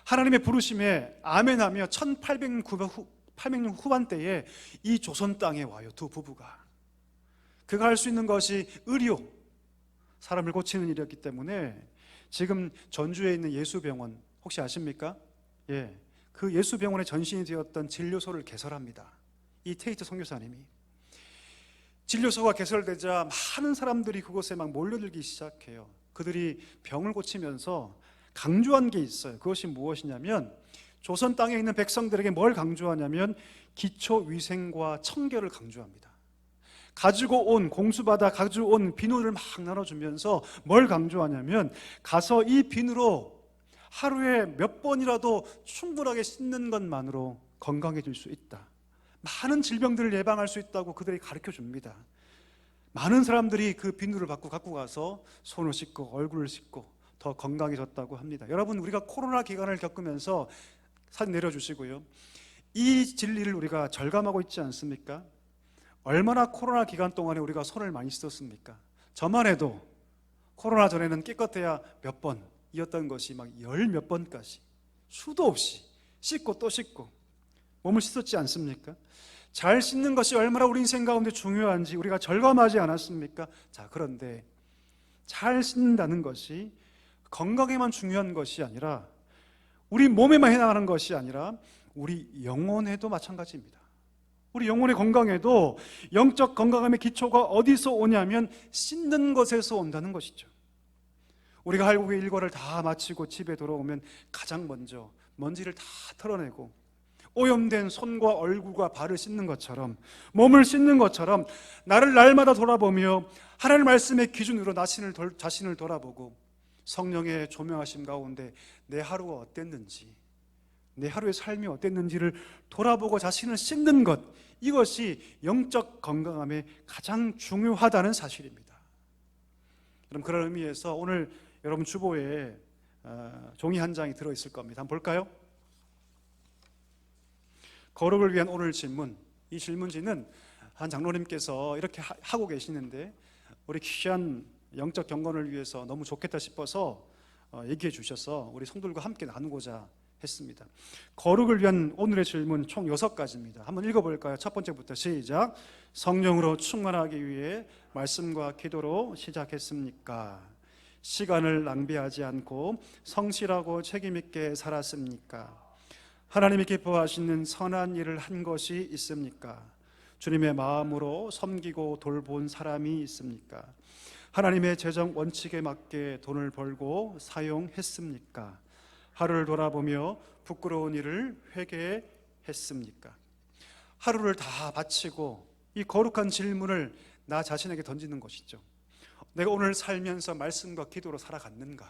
하나님의 부르심에 아멘하며 1800년 후반대에 이 조선 땅에 와요. 두 부부가. 그가 할 수 있는 것이 의료, 사람을 고치는 일이었기 때문에 지금 전주에 있는 예수병원 혹시 아십니까? 예, 그 예수병원의 전신이 되었던 진료소를 개설합니다. 이 테이트 선교사님이. 진료소가 개설되자 많은 사람들이 그곳에 막 몰려들기 시작해요. 그들이 병을 고치면서 강조한 게 있어요. 그것이 무엇이냐면 조선 땅에 있는 백성들에게 뭘 강조하냐면 기초위생과 청결을 강조합니다. 공수받아 가지고 온 비누를 막 나눠주면서 뭘 강조하냐면 가서 이 비누로 하루에 몇 번이라도 충분하게 씻는 것만으로 건강해질 수 있다. 많은 질병들을 예방할 수 있다고 그들이 가르쳐 줍니다. 많은 사람들이 그 비누를 받고 갖고 가서 손을 씻고 얼굴을 씻고 더 건강해졌다고 합니다. 여러분, 우리가 코로나 기간을 겪으면서 사진 내려주시고요, 이 진리를 우리가 절감하고 있지 않습니까? 얼마나 코로나 기간 동안에 우리가 손을 많이 씻었습니까? 저만 해도 코로나 전에는 깨끗해야 몇 번이었던 것이 막 열 몇 번까지 수도 없이 씻고 또 씻고 몸을 씻었지 않습니까? 잘 씻는 것이 얼마나 우리 인생 가운데 중요한지 우리가 절감하지 않았습니까? 자, 그런데 잘 씻는다는 것이 건강에만 중요한 것이 아니라 우리 몸에만 해당하는 것이 아니라 우리 영혼에도 마찬가지입니다. 우리 영혼의 건강에도 영적 건강함의 기초가 어디서 오냐면 씻는 것에서 온다는 것이죠. 우리가 한국의 일과를 다 마치고 집에 돌아오면 가장 먼저 먼지를 다 털어내고 오염된 손과 얼굴과 발을 씻는 것처럼, 몸을 씻는 것처럼 나를 날마다 돌아보며 하나님의 말씀의 기준으로 자신을 돌아보고 성령의 조명하심 가운데 내 하루가 어땠는지, 내 하루의 삶이 어땠는지를 돌아보고 자신을 씻는 것, 이것이 영적 건강함에 가장 중요하다는 사실입니다. 여러분, 그런 의미에서 오늘 여러분 주보에 종이 한 장이 들어있을 겁니다. 한번 볼까요? 거룩을 위한 오늘 질문. 이 질문지는 한 장로님께서 이렇게 하고 계시는데 우리 귀한 영적 경건을 위해서 너무 좋겠다 싶어서 얘기해 주셔서 우리 성도들과 함께 나누고자 했습니다. 거룩을 위한 오늘의 질문 총 6가지입니다. 한번 읽어볼까요? 첫 번째부터 시작. 성령으로 충만하기 위해 말씀과 기도로 시작했습니까? 시간을 낭비하지 않고 성실하고 책임있게 살았습니까? 하나님이 기뻐하시는 선한 일을 한 것이 있습니까? 주님의 마음으로 섬기고 돌본 사람이 있습니까? 하나님의 재정 원칙에 맞게 돈을 벌고 사용했습니까? 하루를 돌아보며 부끄러운 일을 회개했습니까? 하루를 다 바치고 이 거룩한 질문을 나 자신에게 던지는 것이죠. 내가 오늘 살면서 말씀과 기도로 살아갔는가?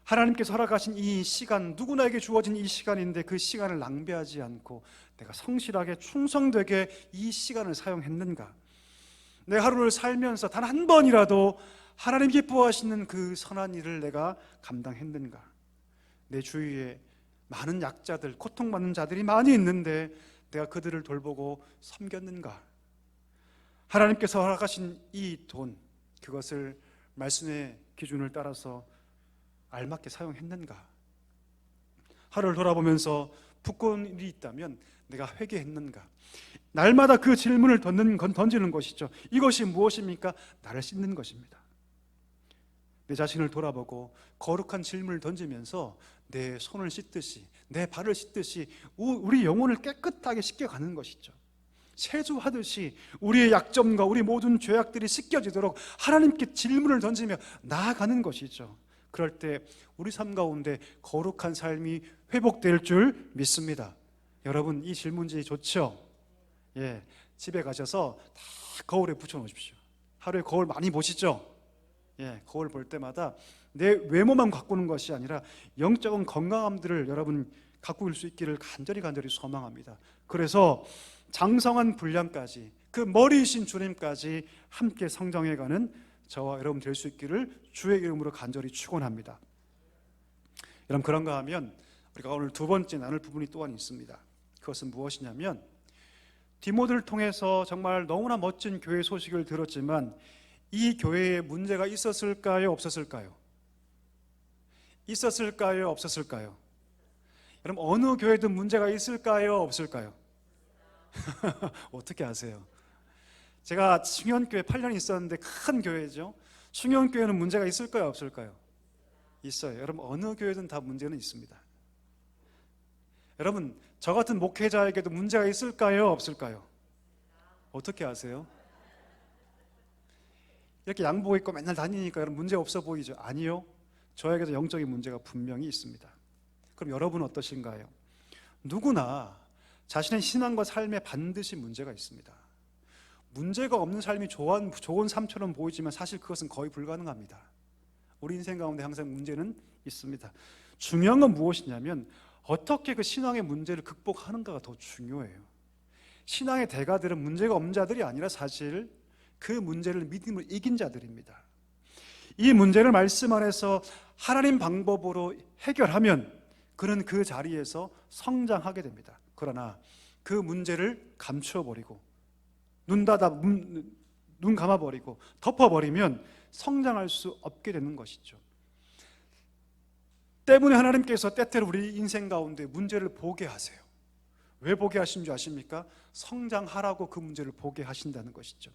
하나님께서 허락하신 이 시간, 누구나에게 주어진 이 시간인데 그 시간을 낭비하지 않고 내가 성실하게 충성되게 이 시간을 사용했는가? 내 하루를 살면서 단 한 번이라도 하나님 기뻐하시는 그 선한 일을 내가 감당했는가? 내 주위에 많은 약자들, 고통받는 자들이 많이 있는데 내가 그들을 돌보고 섬겼는가? 하나님께서 허락하신 이 돈, 그것을 말씀의 기준을 따라서 알맞게 사용했는가? 하루를 돌아보면서 부끄러운 일이 있다면 내가 회개했는가? 날마다 그 질문을 던지는 것이죠. 이것이 무엇입니까? 나를 씻는 것입니다. 내 자신을 돌아보고 거룩한 질문을 던지면서 내 손을 씻듯이, 내 발을 씻듯이 우리 영혼을 깨끗하게 씻겨가는 것이죠. 세수하듯이 우리의 약점과 우리 모든 죄악들이 씻겨지도록 하나님께 질문을 던지며 나아가는 것이죠. 그럴 때 우리 삶 가운데 거룩한 삶이 회복될 줄 믿습니다. 여러분, 이 질문지 좋죠? 예, 집에 가셔서 다 거울에 붙여 놓으십시오. 하루에 거울 많이 보시죠? 예, 거울 볼 때마다 내 외모만 가꾸는 것이 아니라 영적인 건강함들을 여러분 가꾸일 수 있기를 간절히 소망합니다. 그래서 장성한 분량까지, 그 머리이신 주님까지 함께 성장해가는 저와 여러분 될 수 있기를 주의 이름으로 간절히 축원합니다. 여러분, 그런가 하면 우리가 오늘 두 번째 나눌 부분이 또한 있습니다. 그것은 무엇이냐면, 디모데를 통해서 정말 너무나 멋진 교회 소식을 들었지만 이 교회에 문제가 있었을까요? 없었을까요? 있었을까요? 없었을까요? 여러분, 어느 교회든 문제가 있을까요? 없을까요? 어떻게 아세요? 제가 충현교회 8년 있었는데 큰 교회죠. 충현교회는 문제가 있을까요? 없을까요? 있어요. 여러분, 어느 교회든 다 문제는 있습니다. 여러분, 저 같은 목회자에게도 문제가 있을까요? 없을까요? 어떻게 아세요? 이렇게 양복 입고 맨날 다니니까 여러분 문제 없어 보이죠? 아니요. 저에게도 영적인 문제가 분명히 있습니다. 그럼 여러분은 어떠신가요? 누구나 자신의 신앙과 삶에 반드시 문제가 있습니다. 문제가 없는 삶이 좋은 삶처럼 보이지만 사실 그것은 거의 불가능합니다. 우리 인생 가운데 항상 문제는 있습니다. 중요한 건 무엇이냐면 어떻게 그 신앙의 문제를 극복하는가가 더 중요해요. 신앙의 대가들은 문제가 없는 자들이 아니라 사실 그 문제를 믿음으로 이긴 자들입니다. 이 문제를 말씀 안에서 하나님 방법으로 해결하면 그는 그 자리에서 성장하게 됩니다. 그러나 그 문제를 감추어버리고 눈 감아버리고 덮어버리면 성장할 수 없게 되는 것이죠. 때문에 하나님께서 때때로 우리 인생 가운데 문제를 보게 하세요. 왜 보게 하신 줄 아십니까? 성장하라고 그 문제를 보게 하신다는 것이죠.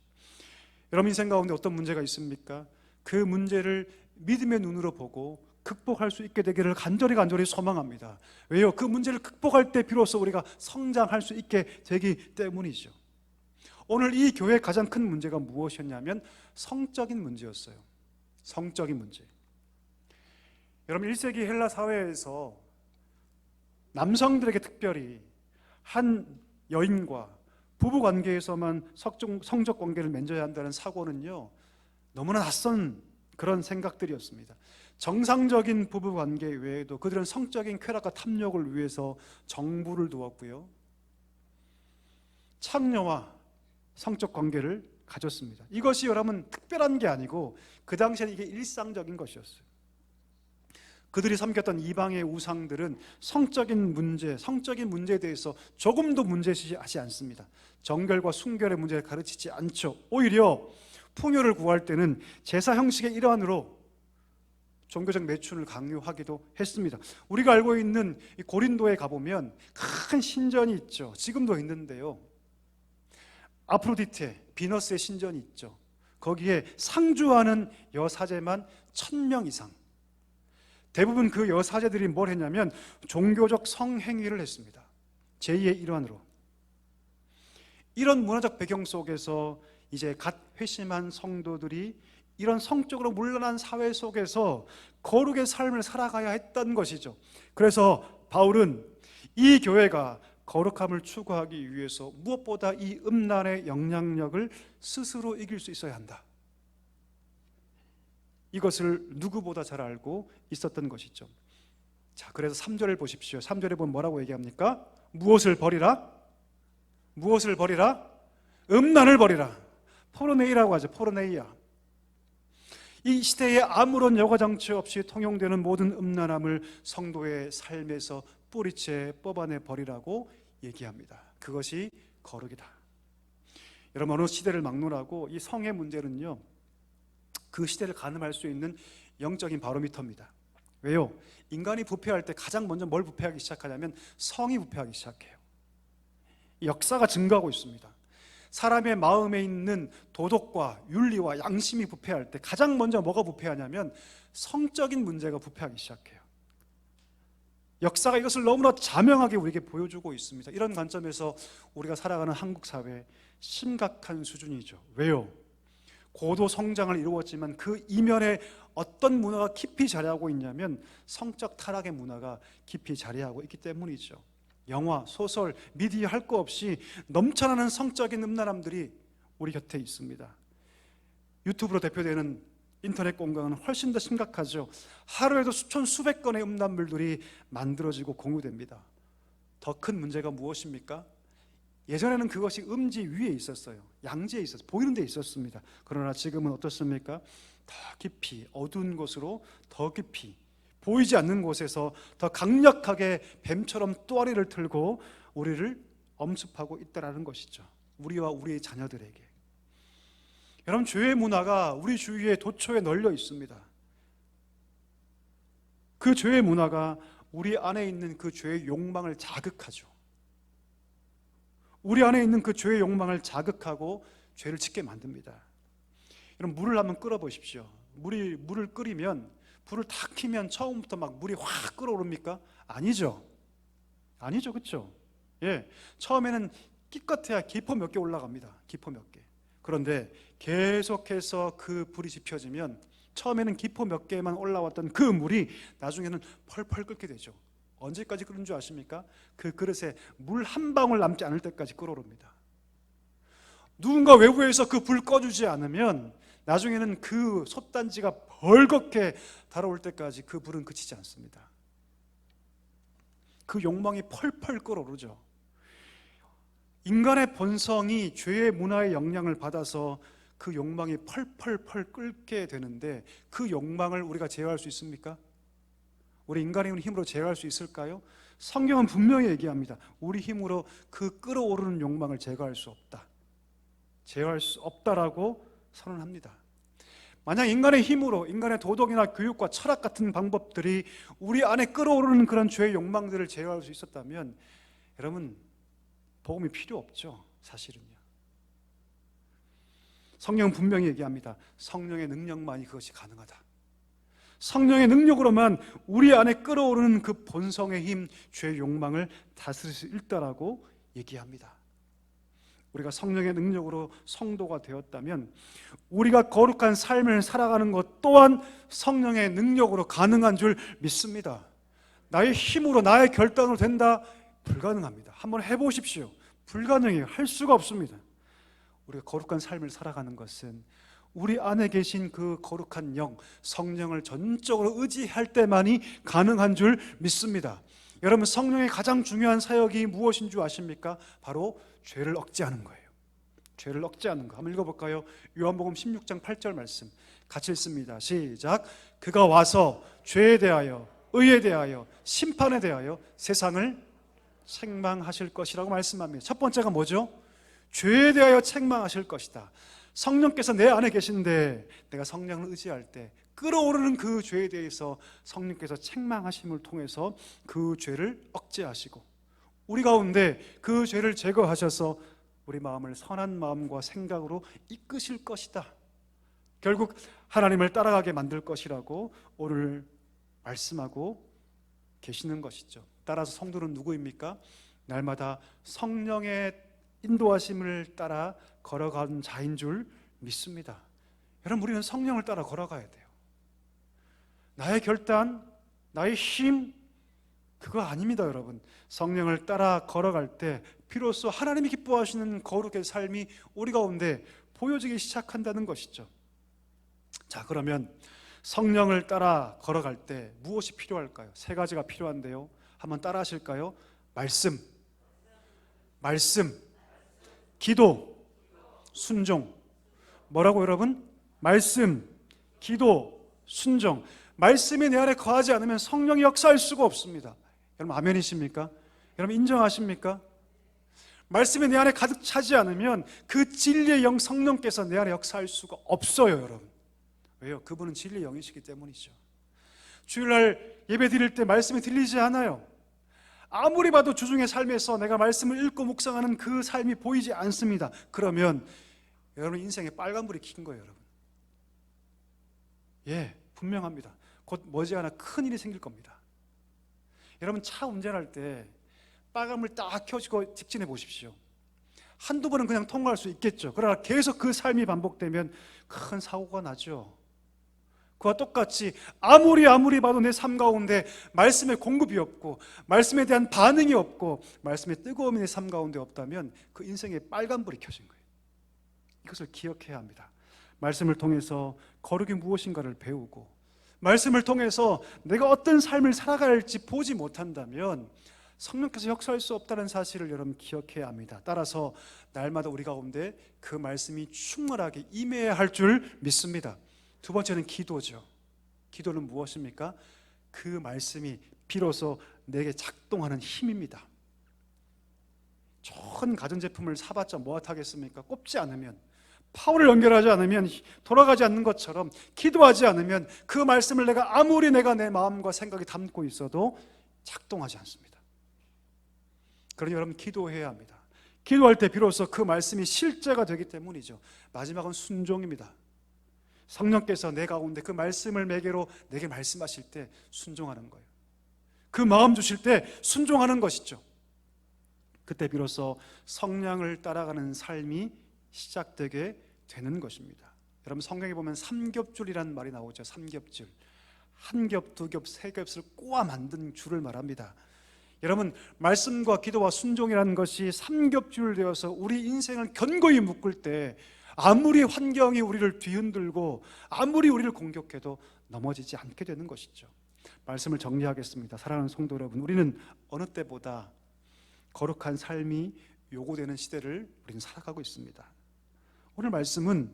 여러분 인생 가운데 어떤 문제가 있습니까? 그 문제를 믿음의 눈으로 보고 극복할 수 있게 되기를 간절히 소망합니다. 왜요? 그 문제를 극복할 때 비로소 우리가 성장할 수 있게 되기 때문이죠. 오늘 이 교회의 가장 큰 문제가 무엇이었냐면 성적인 문제였어요. 성적인 문제. 여러분 1세기 헬라 사회에서 남성들에게 특별히 한 여인과 부부 관계에서만 성적 관계를 맺어야 한다는 사고는요, 너무나 낯선 그런 생각들이었습니다. 정상적인 부부 관계 외에도 그들은 성적인 쾌락과 탐욕을 위해서 정부를 두었고요, 창녀와 성적 관계를 가졌습니다. 이것이 여러분 특별한 게 아니고 그 당시에는 이게 일상적인 것이었어요. 그들이 섬겼던 이방의 우상들은 성적인 문제에 대해서 조금도 문제시하지 않습니다. 정결과 순결의 문제를 가르치지 않죠. 오히려 풍요를 구할 때는 제사 형식의 일환으로 종교적 매춘을 강요하기도 했습니다. 우리가 알고 있는 고린도에 가보면 큰 신전이 있죠. 지금도 있는데요, 아프로디테, 비너스의 신전이 있죠. 거기에 상주하는 여사제만 1000명 이상. 대부분 그 여사제들이 뭘 했냐면 종교적 성행위를 했습니다. 제2의 일환으로. 이런 문화적 배경 속에서 이제 갓 회심한 성도들이 이런 성적으로 물러난 사회 속에서 거룩의 삶을 살아가야 했던 것이죠. 그래서 바울은 이 교회가 거룩함을 추구하기 위해서 무엇보다 이 음란의 영향력을 스스로 이길 수 있어야 한다, 이것을 누구보다 잘 알고 있었던 것이죠. 자, 그래서 3절을 보십시오. 3절에 보면 뭐라고 얘기합니까? 무엇을 버리라? 무엇을 버리라? 음란을 버리라. 포르네이라고 하죠. 포르네이아. 이 시대에 아무런 여과장치 없이 통용되는 모든 음란함을 성도의 삶에서 뿌리채 뽑아내 버리라고 얘기합니다. 그것이 거룩이다. 여러분, 어느 시대를 막론하고 이 성의 문제는요, 그 시대를 가늠할 수 있는 영적인 바로미터입니다. 왜요? 인간이 부패할 때 가장 먼저 뭘 부패하기 시작하냐면 성이 부패하기 시작해요. 역사가 증거하고 있습니다. 사람의 마음에 있는 도덕과 윤리와 양심이 부패할 때 가장 먼저 뭐가 부패하냐면 성적인 문제가 부패하기 시작해요. 역사가 이것을 너무나 자명하게 우리에게 보여주고 있습니다. 이런 관점에서 우리가 살아가는 한국 사회 심각한 수준이죠. 왜요? 고도 성장을 이루었지만 그 이면에 어떤 문화가 깊이 자리하고 있냐면 성적 타락의 문화가 깊이 자리하고 있기 때문이죠. 영화, 소설, 미디어 할 거 없이 넘쳐나는 성적인 음란함들이 우리 곁에 있습니다. 유튜브로 대표되는 인터넷 공간은 훨씬 더 심각하죠. 하루에도 수천 수백 건의 음란물들이 만들어지고 공유됩니다. 더 큰 문제가 무엇입니까? 예전에는 그것이 음지 위에 있었어요. 양지에 있었어요. 보이는 데 있었습니다. 그러나 지금은 어떻습니까? 더 깊이, 어두운 곳으로 더 깊이, 보이지 않는 곳에서 더 강력하게 뱀처럼 또아리를 틀고 우리를 엄습하고 있다는 것이죠. 우리와 우리의 자녀들에게. 여러분, 죄의 문화가 우리 주위에 도처에 널려 있습니다. 그 죄의 문화가 우리 안에 있는 그 죄의 욕망을 자극하죠. 우리 안에 있는 그 죄의 욕망을 자극하고 죄를 짓게 만듭니다. 여러분, 물을 한번 끓여 보십시오. 물을 끓이면, 불을 탁 켜면 처음부터 막 물이 확 끓어오릅니까? 아니죠. 아니죠, 그렇죠? 예, 처음에는 기껏해야 기포 몇 개 올라갑니다. 기포 몇 개. 그런데 계속해서 그 불이 지펴지면 처음에는 기포 몇 개만 올라왔던 그 물이 나중에는 펄펄 끓게 되죠. 언제까지 끓는 줄 아십니까? 그 그릇에 물 한 방울 남지 않을 때까지 끓어오릅니다. 누군가 외부에서 그 불 꺼주지 않으면 나중에는 그 솥단지가 벌겋게 달아올 때까지 그 불은 그치지 않습니다. 그 욕망이 펄펄 끓어오르죠. 인간의 본성이 죄의 문화의 영향을 받아서 그 욕망이 펄펄펄 끓게 되는데 그 욕망을 우리가 제어할 수 있습니까? 우리 인간의 힘으로 제어할 수 있을까요? 성경은 분명히 얘기합니다. 우리 힘으로 그 끓어오르는 욕망을 제거할 수 없다. 제어할 수 없다라고 선언합니다. 만약 인간의 힘으로, 인간의 도덕이나 교육과 철학 같은 방법들이 우리 안에 끓어오르는 그런 죄의 욕망들을 제어할 수 있었다면 여러분, 복음이 필요 없죠. 사실은요. 성경은 분명히 얘기합니다. 성령의 능력만이 그것이 가능하다. 성령의 능력으로만 우리 안에 끓어오르는 그 본성의 힘, 죄의 욕망을 다스릴 수 있다라고 얘기합니다. 우리가 성령의 능력으로 성도가 되었다면 우리가 거룩한 삶을 살아가는 것 또한 성령의 능력으로 가능한 줄 믿습니다. 나의 힘으로, 나의 결단으로 된다? 불가능합니다. 한번 해보십시오. 불가능해요. 할 수가 없습니다. 우리가 거룩한 삶을 살아가는 것은 우리 안에 계신 그 거룩한 영, 성령을 전적으로 의지할 때만이 가능한 줄 믿습니다. 여러분, 성령의 가장 중요한 사역이 무엇인 줄 아십니까? 바로 죄를 억제하는 거예요. 죄를 억제하는 거. 한번 읽어볼까요? 요한복음 16장 8절 말씀 같이 읽습니다. 시작. 그가 와서 죄에 대하여, 의에 대하여, 심판에 대하여 세상을 책망하실 것이라고 말씀합니다. 첫 번째가 뭐죠? 죄에 대하여 책망하실 것이다. 성령께서 내 안에 계신데 내가 성령을 의지할 때 끓어오르는 그 죄에 대해서 성령께서 책망하심을 통해서 그 죄를 억제하시고 우리 가운데 그 죄를 제거하셔서 우리 마음을 선한 마음과 생각으로 이끄실 것이다. 결국 하나님을 따라가게 만들 것이라고 오늘 말씀하고 계시는 것이죠. 따라서 성도는 누구입니까? 날마다 성령의 인도하심을 따라 걸어가는 자인 줄 믿습니다. 여러분, 우리는 성령을 따라 걸어가야 돼요. 나의 결단, 나의 힘, 그거 아닙니다. 여러분, 성령을 따라 걸어갈 때 비로소 하나님이 기뻐하시는 거룩의 삶이 우리 가운데 보여지기 시작한다는 것이죠. 자, 그러면 성령을 따라 걸어갈 때 무엇이 필요할까요? 세 가지가 필요한데요. 한번 따라 하실까요? 말씀, 기도, 순종. 뭐라고 여러분? 말씀, 기도, 순종. 말씀이 내 안에 거하지 않으면 성령이 역사할 수가 없습니다. 여러분, 아멘이십니까? 여러분, 인정하십니까? 말씀이 내 안에 가득 차지 않으면 그 진리의 영 성령께서 내 안에 역사할 수가 없어요. 여러분, 왜요? 그분은 진리의 영이시기 때문이죠. 주일날 예배 드릴 때 말씀이 들리지 않아요. 아무리 봐도 주중의 삶에서 내가 말씀을 읽고 묵상하는 그 삶이 보이지 않습니다. 그러면 여러분 인생에 빨간불이 킨 거예요. 여러분, 예, 분명합니다. 곧 머지않아 큰일이 생길 겁니다. 여러분, 차 운전할 때 빨간불 딱 켜지고 직진해 보십시오. 한두 번은 그냥 통과할 수 있겠죠. 그러나 계속 그 삶이 반복되면 큰 사고가 나죠. 그와 똑같이 아무리 봐도 내 삶 가운데 말씀의 공급이 없고 말씀에 대한 반응이 없고 말씀의 뜨거움이 내 삶 가운데 없다면 그 인생에 빨간불이 켜진 거예요. 이것을 기억해야 합니다. 말씀을 통해서 거룩이 무엇인가를 배우고 말씀을 통해서 내가 어떤 삶을 살아갈지 보지 못한다면 성령께서 역사할 수 없다는 사실을 여러분 기억해야 합니다. 따라서 날마다 우리 가운데 그 말씀이 충만하게 임해야 할 줄 믿습니다. 두 번째는 기도죠. 기도는 무엇입니까? 그 말씀이 비로소 내게 작동하는 힘입니다. 좋은 가전제품을 사봤자 뭐하겠습니까? 꼽지 않으면, 파워를 연결하지 않으면 돌아가지 않는 것처럼 기도하지 않으면 그 말씀을 아무리 내가 내 마음과 생각이 담고 있어도 작동하지 않습니다. 그러니 여러분, 기도해야 합니다. 기도할 때 비로소 그 말씀이 실제가 되기 때문이죠. 마지막은 순종입니다. 성령께서 내 가운데 그 말씀을 매개로 내게 말씀하실 때 순종하는 거예요. 그 마음 주실 때 순종하는 것이죠. 그때 비로소 성령을 따라가는 삶이 시작되게 되는 것입니다. 여러분, 성경에 보면 삼겹줄이라는 말이 나오죠. 삼겹줄. 한 겹, 두 겹, 세 겹을 꼬아 만든 줄을 말합니다. 여러분, 말씀과 기도와 순종이라는 것이 삼겹줄 되어서 우리 인생을 견고히 묶을 때 아무리 환경이 우리를 뒤흔들고 아무리 우리를 공격해도 넘어지지 않게 되는 것이죠. 말씀을 정리하겠습니다. 사랑하는 성도 여러분, 우리는 어느 때보다 거룩한 삶이 요구되는 시대를 우리는 살아가고 있습니다. 오늘 말씀은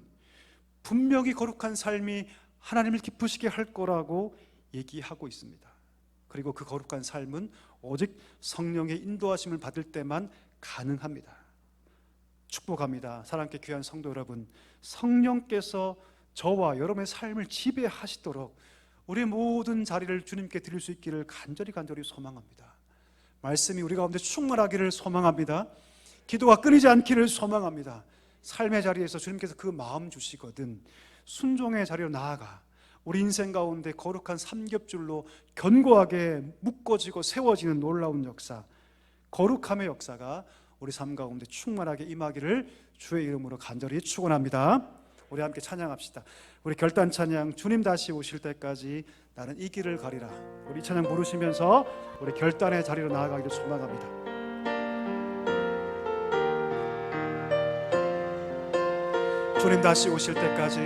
분명히 거룩한 삶이 하나님을 기쁘시게 할 거라고 얘기하고 있습니다. 그리고 그 거룩한 삶은 오직 성령의 인도하심을 받을 때만 가능합니다. 축복합니다. 사랑께 귀한 성도 여러분, 성령께서 저와 여러분의 삶을 지배하시도록 우리 모든 자리를 주님께 드릴 수 있기를 간절히 소망합니다. 말씀이 우리 가운데 충만하기를 소망합니다. 기도가 끊이지 않기를 소망합니다. 삶의 자리에서 주님께서 그 마음 주시거든 순종의 자리로 나아가 우리 인생 가운데 거룩한 삼겹줄로 견고하게 묶어지고 세워지는 놀라운 역사, 거룩함의 역사가 우리 삶 가운데 충만하게 임하기를 주의 이름으로 간절히 축원합니다. 우리 함께 찬양합시다. 우리 결단 찬양, 주님 다시 오실 때까지 나는 이 길을 가리라. 우리 찬양 부르시면서 우리 결단의 자리로 나아가기를 소망합니다. 주님 다시 오실 때까지,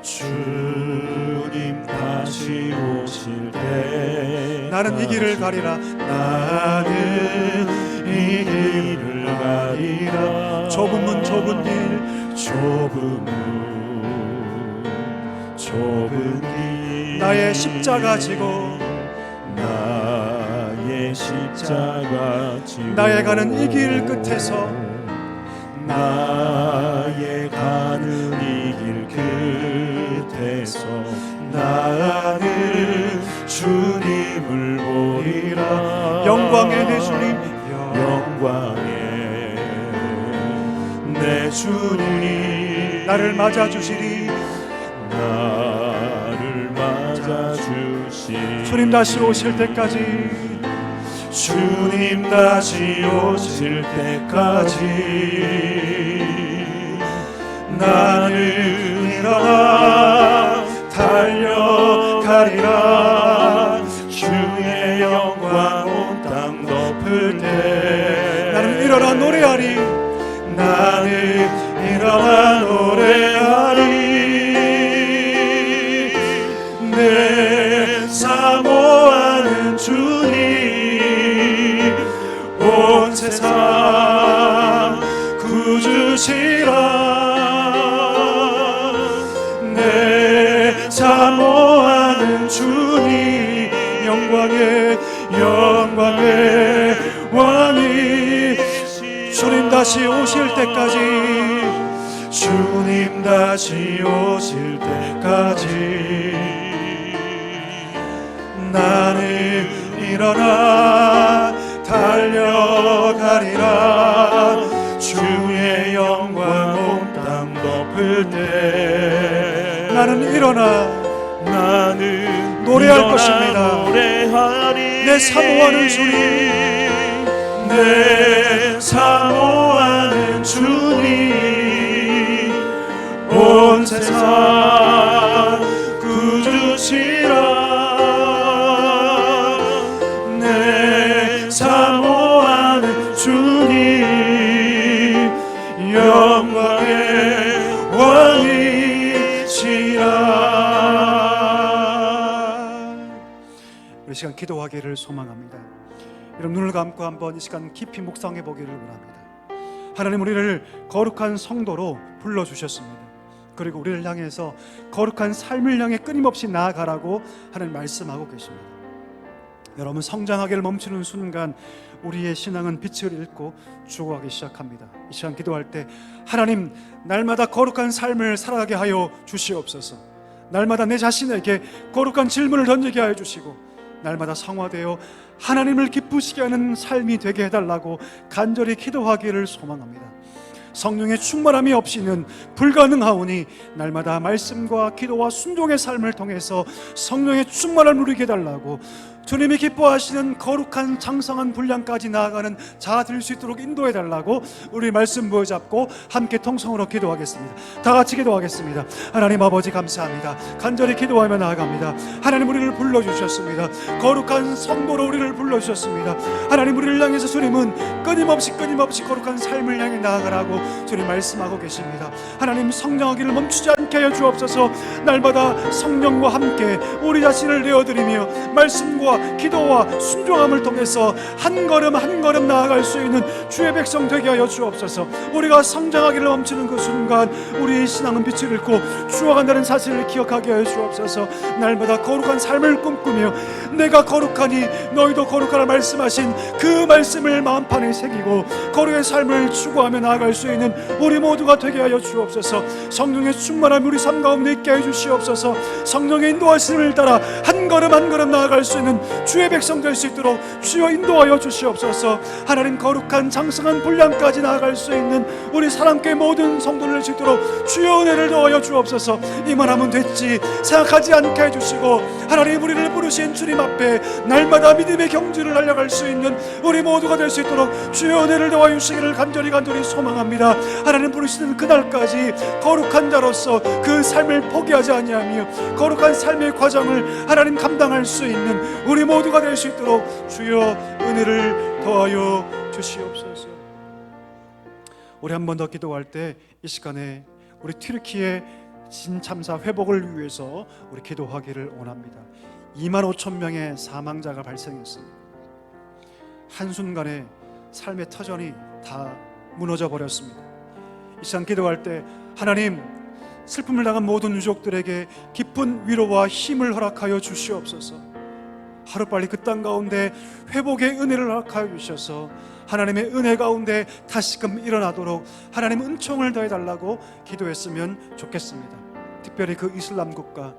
주님 다시 오실 때 나는 이 길을 가리라. 나는 이 길을 가리라. 좁은 문 좁은 길, 좁은 문 좁은 길, 나의 십자가 지고 나의 십자가 지고 나의 가는 이 길 끝에서 나의 가는 이 길 끝에서 나는 주님을 보리라. 영광의 내 주님, 영광의 내 주님 나를 맞아주시리. 나를 맞아주시리. 주님 다시 오실 때까지, 주님 다시 오실 때까지 나는 일어나 달려가리라. 주의 영광 온 땅 덮을 때 나는 일어나 노래하리. 나는 일어나 노래하리. 내 사모하는 주님 온 세상 구주시라. 내 사모하는 주님 영광의 왕이 주님 다시 오실 때까지, 주님 다시 오실 때까지 나는 일어나 달려가리라. 주의 영광 온 땅 덮을 때 나는 일어나 나는 노래할 일어나 것입니다. 노래하리. 내 사모하는 주님, 내 사모하는 주님 온 세상 구주시라. 내 사모하는 주님 영광의 왕이시라. 우리 시간 기도하기를 소망합니다. 여러분 눈을 감고 한번 이 시간 깊이 묵상해 보기를 원합니다. 하나님, 우리를 거룩한 성도로 불러주셨습니다. 그리고 우리를 향해서 거룩한 삶을 향해 끊임없이 나아가라고 하는 말씀하고 계십니다. 여러분, 성장하기를 멈추는 순간 우리의 신앙은 빛을 잃고 죽어가기 시작합니다. 이 시간 기도할 때 하나님, 날마다 거룩한 삶을 살아가게 하여 주시옵소서. 날마다 내 자신에게 거룩한 질문을 던지게 하여 주시고, 날마다 성화되어 하나님을 기쁘시게 하는 삶이 되게 해달라고 간절히 기도하기를 소망합니다. 성령의 충만함이 없이는 불가능하오니 날마다 말씀과 기도와 순종의 삶을 통해서 성령의 충만함을 누리게 해달라고, 주님이 기뻐하시는 거룩한 장성한 분량까지 나아가는 자가 될 수 있도록 인도해달라고 우리 말씀 부여잡고 함께 통성으로 기도하겠습니다. 다 같이 기도하겠습니다. 하나님 아버지, 감사합니다. 간절히 기도하며 나아갑니다. 하나님, 우리를 불러주셨습니다. 거룩한 성도로 우리를 불러주셨습니다. 하나님, 우리를 향해서 주님은 끊임없이 거룩한 삶을 향해 나아가라고 주님 말씀하고 계십니다. 하나님, 성장하기를 멈추지 않게 하여 주옵소서. 날마다 성령과 함께 우리 자신을 내어드리며 말씀과 회복과 기도와 순종함을 통해서 한 걸음 한 걸음 나아갈 수 있는 주의 백성 되게 하여 주옵소서. 우리가 성장하기를 멈추는 그 순간 우리의 신앙은 빛을 잃고 죽어간다는 사실을 기억하게 하여 주옵소서. 날마다 거룩한 삶을 꿈꾸며 내가 거룩하니 너희도 거룩하라 말씀하신 그 말씀을 마음판에 새기고 거룩의 삶을 추구하며 나아갈 수 있는 우리 모두가 되게 하여 주옵소서. 성령의 충만함 우리 삶 가운데 있게 하여 주시옵소서. 성령의 인도하심을 따라 한 걸음 한 걸음 나아갈 수 있는 주의 백성 될 수 있도록 주여 인도하여 주시옵소서. 하나님 거룩한 장성한 분량까지 나아갈 수 있는 우리 사랑교회 모든 성도를 낼 수 있도록 주여 은혜를 더하여 주옵소서. 이만하면 됐지 생각하지 않게 해주시고 하나님 우리를 부르신 주님 앞에 날마다 믿음의 경주를 달려갈 수 있는 우리 모두가 될 수 있도록 주여 은혜를 더하여 주시기를 간절히 소망합니다. 하나님 부르시는 그날까지 거룩한 자로서 그 삶을 포기하지 아니하며 거룩한 삶의 과정을 하나님 감당할 수 있는 우리 모두가 될 수 있도록 주여 은혜를 더하여 주시옵소서. 우리 한 번 더 기도할 때 이 시간에 우리 튀르키예 진참사 회복을 위해서 우리 기도하기를 원합니다. 25,000명의 사망자가 발생했습니다. 한순간에 삶의 터전이 다 무너져 버렸습니다. 이 시간 기도할 때 하나님 슬픔을 당한 모든 유족들에게 깊은 위로와 힘을 허락하여 주시옵소서. 하루빨리 그 땅 가운데 회복의 은혜를 허락하여 주셔서 하나님의 은혜 가운데 다시금 일어나도록 하나님 은총을 더해달라고 기도했으면 좋겠습니다. 특별히 그 이슬람 국가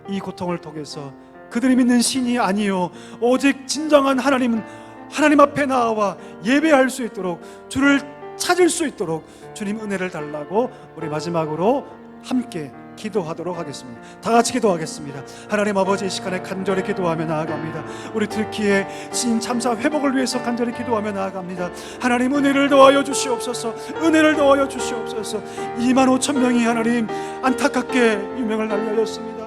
이 고통을 통해서 그들이 믿는 신이 아니요 오직 진정한 하나님 앞에 나와 예배할 수 있도록 주를 찾을 수 있도록 주님 은혜를 달라고 우리 마지막으로 함께 기도하도록 하겠습니다. 다 같이 기도하겠습니다. 하나님 아버지 이 시간에 간절히 기도하며 나아갑니다. 우리 튀르키예 진참사 회복을 위해서 간절히 기도하며 나아갑니다. 하나님 은혜를 더하여 주시옵소서. 은혜를 더하여 주시옵소서. 25,000명이 하나님 안타깝게 유명을 날렸습니다.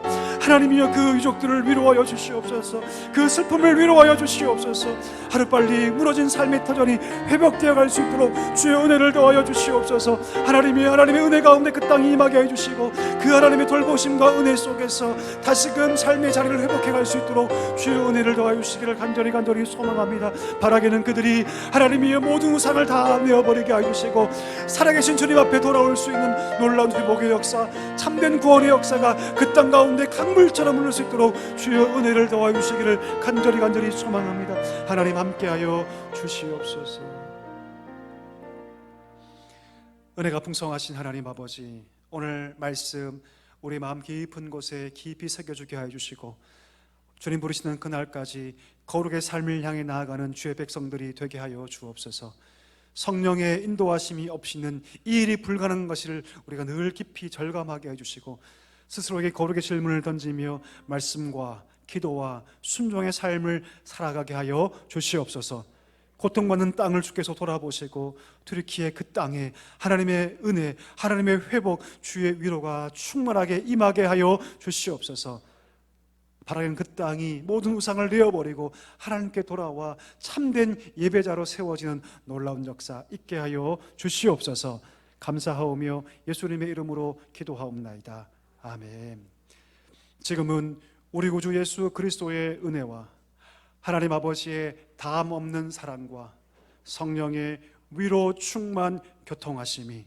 하나님이여 그 유족들을 위로하여 주시옵소서. 그 슬픔을 위로하여 주시옵소서. 하루빨리 무너진 삶의 터전이 회복되어 갈 수 있도록 주의 은혜를 더하여 주시옵소서. 하나님의 은혜 가운데 그 땅이 임하게 해주시고 그 하나님의 돌보심과 은혜 속에서 다시금 삶의 자리를 회복해 갈 수 있도록 주의 은혜를 더하여 주시기를 간절히 소망합니다. 바라기는 그들이 하나님이여 모든 우상을 다 내어버리게 해주시고 살아계신 주님 앞에 돌아올 수 있는 놀라운 회복의 역사, 참된 구원의 역사가 그 땅 가운데 물처럼 흐를 수 있도록 주여 은혜를 더하여 주시기를 간절히 소망합니다. 하나님 함께하여 주시옵소서. 은혜가 풍성하신 하나님 아버지, 오늘 말씀 우리 마음 깊은 곳에 깊이 새겨주게 하여 주시고 주님 부르시는 그날까지 거룩의 삶을 향해 나아가는 주의 백성들이 되게 하여 주옵소서. 성령의 인도하심이 없이는 이 일이 불가능한 것을 우리가 늘 깊이 절감하게 해주시고 스스로에게 거룩의 질문을 던지며 말씀과 기도와 순종의 삶을 살아가게 하여 주시옵소서. 고통받는 땅을 주께서 돌아보시고 튀르키예 그 땅에 하나님의 은혜, 하나님의 회복, 주의 위로가 충만하게 임하게 하여 주시옵소서. 바라기는 그 땅이 모든 우상을 내어버리고 하나님께 돌아와 참된 예배자로 세워지는 놀라운 역사 있게 하여 주시옵소서. 감사하오며 예수님의 이름으로 기도하옵나이다. 아멘. 지금은 우리 구주 예수 그리스도의 은혜와 하나님 아버지의 다함 없는 사랑과 성령의 위로 충만 교통하심이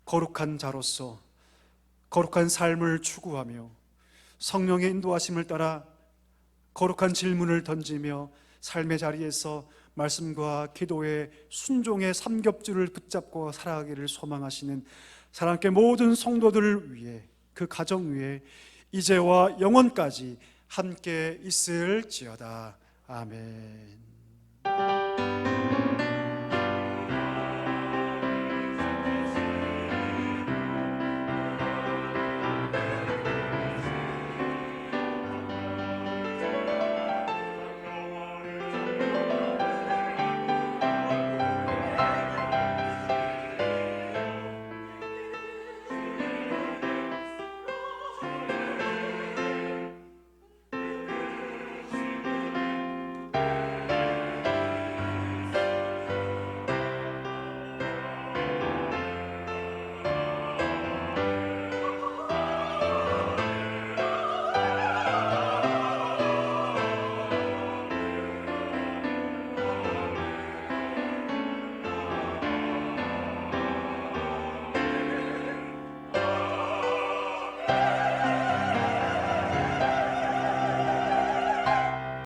거룩한 자로서 거룩한 삶을 추구하며 성령의 인도하심을 따라 거룩한 질문을 던지며 삶의 자리에서 말씀과 기도의 순종의 삼겹줄을 붙잡고 살아가기를 소망하시는 사랑하는 모든 성도들을 위해 그 가정 위에 이제와 영원까지 함께 있을지어다. 아멘.